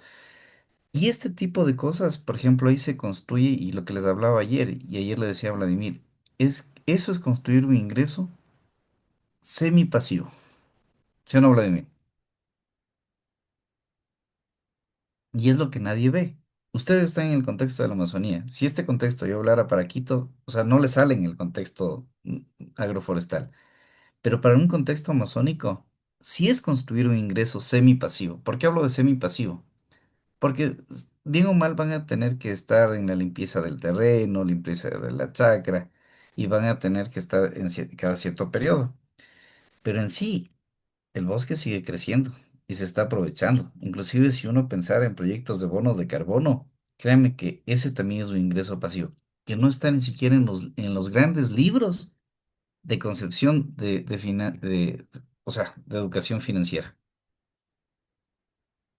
Y este tipo de cosas, por ejemplo, ahí se construye, y lo que les hablaba ayer, y ayer le decía a Vladimir, eso es construir un ingreso semipasivo. ¿Sí o no, Vladimir? Y es lo que nadie ve. Ustedes están en el contexto de la Amazonía. Si este contexto yo hablara para Quito, o sea, no le sale en el contexto agroforestal. Pero para un contexto amazónico, sí es construir un ingreso semipasivo. ¿Por qué hablo de semipasivo? Porque bien o mal van a tener que estar en la limpieza del terreno, limpieza de la chacra, y van a tener que estar en cada cierto periodo. Pero en sí, el bosque sigue creciendo y se está aprovechando. Inclusive si uno pensara en proyectos de bonos de carbono, créanme que ese también es un ingreso pasivo, que no está ni siquiera en los grandes libros de concepción o sea, de educación financiera.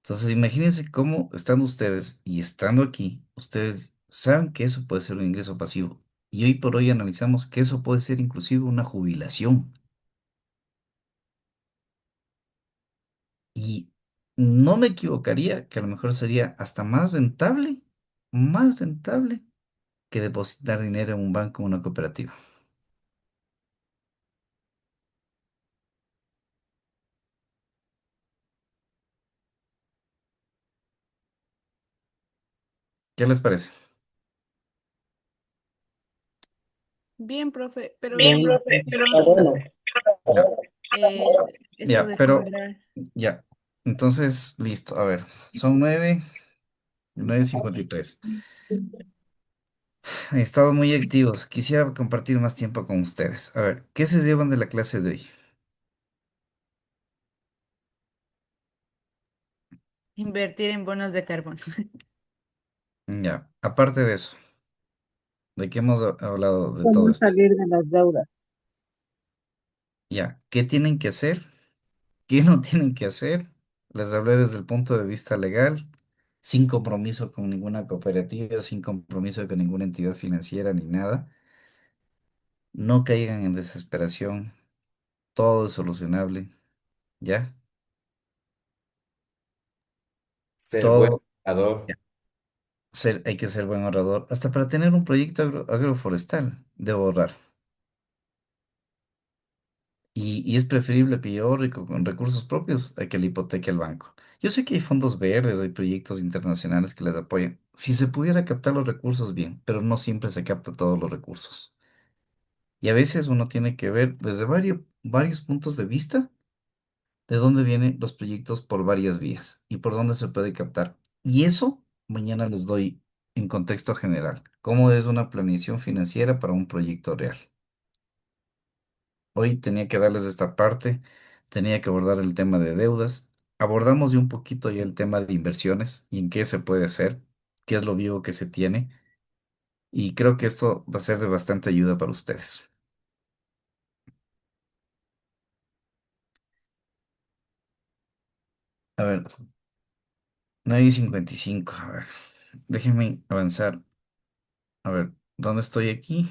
Entonces, imagínense cómo estando ustedes y estando aquí, ustedes saben que eso puede ser un ingreso pasivo. Y hoy por hoy analizamos que eso puede ser inclusive una jubilación. Y no me equivocaría que a lo mejor sería hasta más rentable que depositar dinero en un banco o una cooperativa. ¿Qué les parece? Bien, profe, pero Bien, sí, está bueno. Ya, esto ya, de pero sembrar. ya. Entonces, listo. A ver, son 9:53. He estado muy activos. Quisiera compartir más tiempo con ustedes. A ver, ¿qué se llevan de la clase de hoy? Invertir en bonos de carbono. Ya, aparte de eso, ¿de qué hemos hablado de todo ¿Cómo esto? salir de las deudas? Ya, ¿qué tienen que hacer? ¿Qué no tienen que hacer? Les hablé desde el punto de vista legal, sin compromiso con ninguna cooperativa, sin compromiso con ninguna entidad financiera ni nada. No caigan en desesperación, todo es solucionable, ¿ya? Ser buen Todo, orador. ya. Hay que ser buen ahorrador, hasta para tener un proyecto agroforestal, debo ahorrar. Y es preferible que yo ahorre con recursos propios a que le hipoteque al banco. Yo sé que hay fondos verdes, hay proyectos internacionales que les apoyan. Si se pudiera captar los recursos, bien, pero no siempre se capta todos los recursos. Y a veces uno tiene que ver desde varios puntos de vista de dónde vienen los proyectos por varias vías y por dónde se puede captar. Y eso mañana les doy en contexto general, cómo es una planeación financiera para un proyecto real. Hoy tenía que darles esta parte, tenía que abordar el tema de deudas. Abordamos de un poquito ya el tema de inversiones y en qué se puede hacer, qué es lo vivo que se tiene. Y creo que esto va a ser de bastante ayuda para ustedes. A ver, 9:55. A ver, déjenme avanzar. A ver, ¿dónde estoy aquí?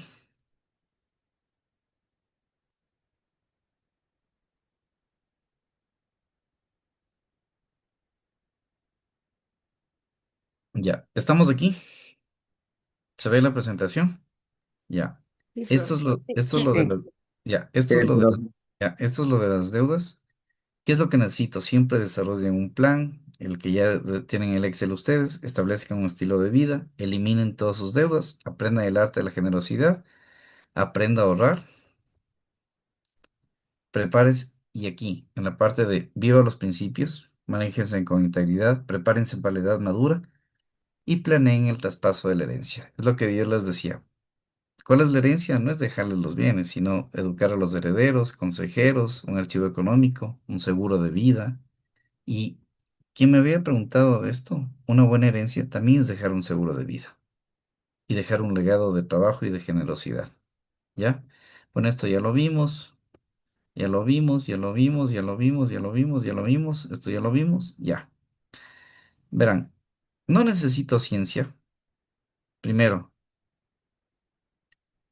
Ya, ¿estamos aquí? ¿Se ve la presentación? Ya. Sí, Esto es profe. lo de las, ya, Sí, profe. esto es lo de las deudas. ¿Qué es lo que necesito? Siempre desarrollen un plan, el que ya tienen el Excel ustedes, establezcan un estilo de vida, eliminen todas sus deudas, aprendan el arte de la generosidad, aprenda a ahorrar, prepárense, y aquí, en la parte de viva los principios, manéjense con integridad, prepárense para la edad madura y planeen el traspaso de la herencia. Es lo que Dios les decía. ¿Cuál es la herencia? No es dejarles los bienes, sino educar a los herederos, consejeros, un archivo económico, un seguro de vida. Y quien me había preguntado de esto, una buena herencia también es dejar un seguro de vida y dejar un legado de trabajo y de generosidad. ¿Ya? Bueno, esto ya lo vimos, ya lo vimos, ya lo vimos, ya lo vimos, ya lo vimos, ya lo vimos, esto ya lo vimos, ya. Verán, no necesito ciencia. Primero,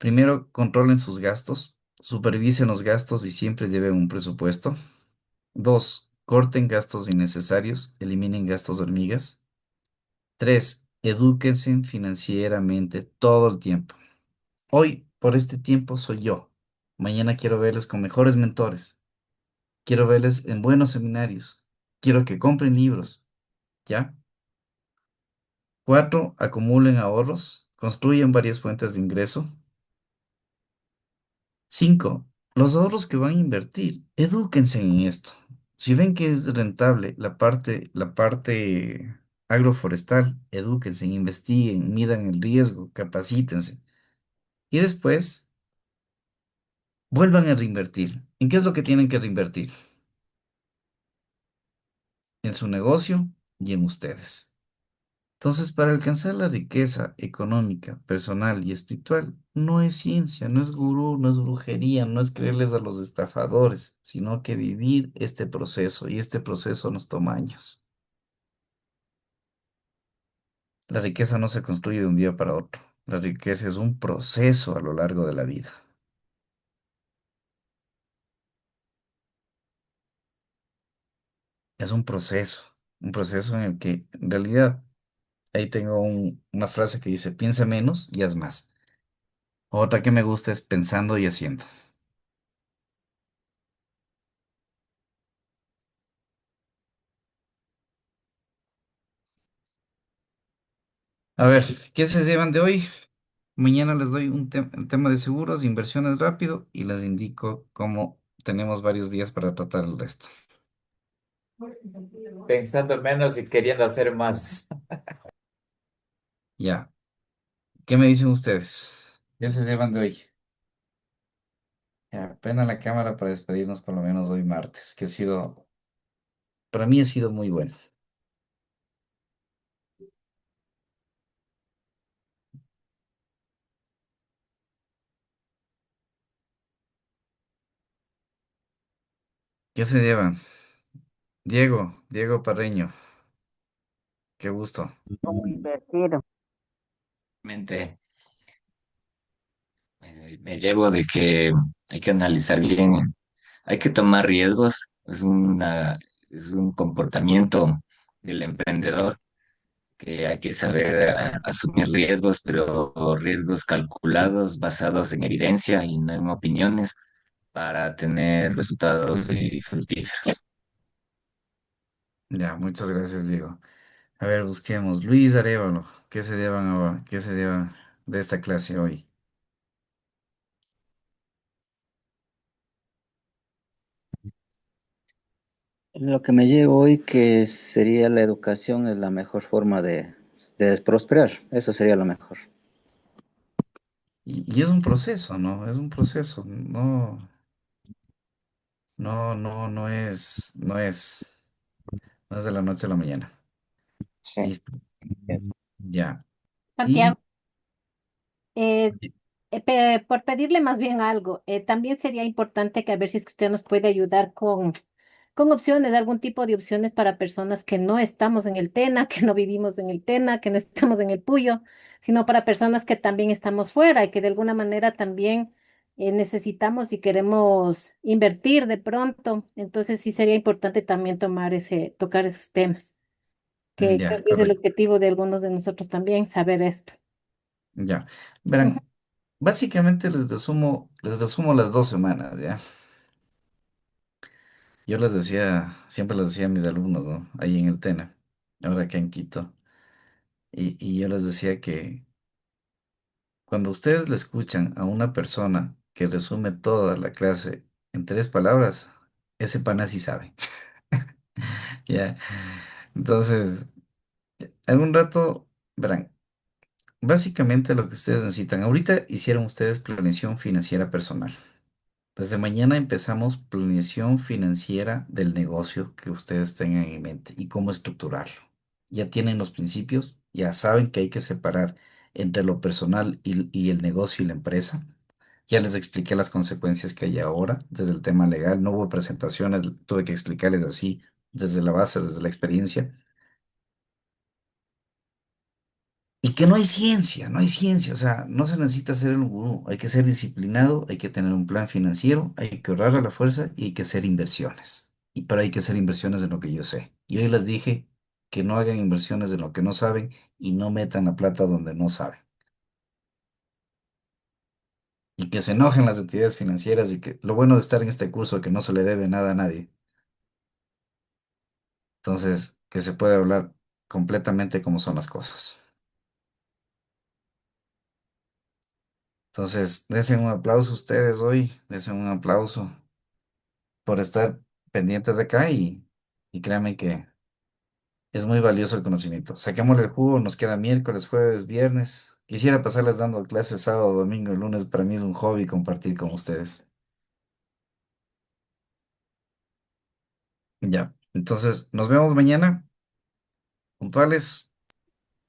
primero controlen sus gastos, supervisen los gastos y siempre lleven un presupuesto. Dos, corten gastos innecesarios, eliminen gastos hormigas. Tres, edúquense financieramente todo el tiempo. Hoy, por este tiempo, soy yo. Mañana quiero verles con mejores mentores. Quiero verles en buenos seminarios. Quiero que compren libros. ¿Ya? Cuatro, acumulen ahorros. Construyan varias fuentes de ingreso. Cinco, los ahorros que van a invertir, edúquense en esto. Si ven que es rentable la parte agroforestal, edúquense, investiguen, midan el riesgo, capacítense. Y después, vuelvan a reinvertir. ¿En qué es lo que tienen que reinvertir? En su negocio y en ustedes. Entonces, para alcanzar la riqueza económica, personal y espiritual, no es ciencia, no es gurú, no es brujería, no es creerles a los estafadores, sino que vivir este proceso, y este proceso nos toma años. La riqueza no se construye de un día para otro. La riqueza es un proceso a lo largo de la vida. Es un proceso en el que, en realidad, ahí tengo una frase que dice, piensa menos y haz más. Otra que me gusta es pensando y haciendo. A ver, ¿qué se llevan de hoy? Mañana les doy el tema de seguros, inversiones rápido y les indico cómo tenemos varios días para tratar el resto. Pensando menos y queriendo hacer más. Ya, ¿qué me dicen ustedes? ¿Qué se llevan de hoy? Ya, prenda la cámara para despedirnos por lo menos hoy martes, que para mí ha sido muy bueno. ¿Qué se llevan? Diego Parreño, qué gusto. ¿Cómo invertir? Mente, me llevo de que hay que analizar bien, hay que tomar riesgos, es un comportamiento del emprendedor que hay que saber asumir riesgos, pero riesgos calculados, basados en evidencia y no en opiniones, para tener resultados fructíferos. Ya, muchas gracias, Diego. A ver, busquemos. Luis Arevalo, ¿qué se llevan ahora? ¿Qué se llevan de esta clase hoy? Lo que me llevo hoy que sería la educación es la mejor forma de prosperar. Eso sería lo mejor. Y es un proceso, ¿no? Es un proceso. No, no, no, no es de la noche a la mañana. Sí. Listo. Ya. Y Santiago, eh, por pedirle más bien algo, también sería importante que a ver si es que usted nos puede ayudar con opciones, algún tipo de opciones para personas que no estamos en el TENA, que no vivimos en el TENA, que no estamos en el Puyo, sino para personas que también estamos fuera y que de alguna manera también necesitamos y queremos invertir de pronto. Entonces sí sería importante también tocar esos temas, que ya, creo que es el correcto. objetivo de algunos de nosotros también, saber esto. Ya. Ujú. Verán, básicamente les resumo las 2 semanas, ¿ya? Yo siempre les decía a mis alumnos, ¿no? Ahí en el TENA, ahora que en Quito. Y yo les decía que cuando ustedes le escuchan a una persona que resume toda la clase en 3 palabras, ese pana sí sabe. Ya. Entonces, algún rato, verán, básicamente lo que ustedes necesitan. Ahorita hicieron ustedes planeación financiera personal. Desde mañana empezamos planeación financiera del negocio que ustedes tengan en mente y cómo estructurarlo. Ya tienen los principios, ya saben que hay que separar entre lo personal y el negocio y la empresa. Ya les expliqué las consecuencias que hay ahora desde el tema legal. No hubo presentaciones, tuve que explicarles así desde la base, desde la experiencia. Y que no hay ciencia, no hay ciencia, o sea, no se necesita ser el gurú, hay que ser disciplinado, hay que tener un plan financiero, hay que ahorrar a la fuerza y hay que hacer inversiones. Pero hay que hacer inversiones en lo que yo sé. Y hoy les dije que no hagan inversiones en lo que no saben y no metan la plata donde no saben. Y que se enojen las entidades financieras y que lo bueno de estar en este curso es que no se le debe nada a nadie. Entonces, que se puede hablar completamente cómo son las cosas. Entonces, dense un aplauso ustedes hoy, dense un aplauso por estar pendientes de acá y créanme que es muy valioso el conocimiento. Saquémosle el jugo, nos queda miércoles, jueves, viernes. Quisiera pasarles dando clases sábado, domingo y lunes. Para mí es un hobby compartir con ustedes. Ya, entonces nos vemos mañana, puntuales,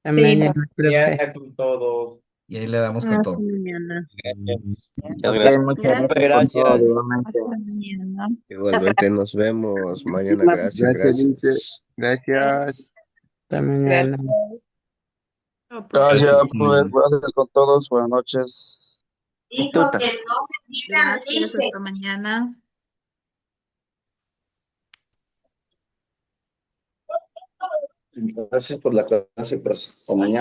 Hasta Sí, mañana, Ya profe. con todo. y ahí le damos con hasta todo. mañana. Gracias. Muchas Ok, gracias. muchas Gracias. gracias por todo, Gracias. igualmente. Hasta mañana. Igualmente nos vemos mañana. Gracias, Gracias, dice. gracias. Gracias. Hasta mañana. Gracias. Chao, profe. Gracias, Gracias. gracias con todos. Buenas noches. Tuta. Gracias. Hasta mañana. Gracias por la clase, profe. O mañana.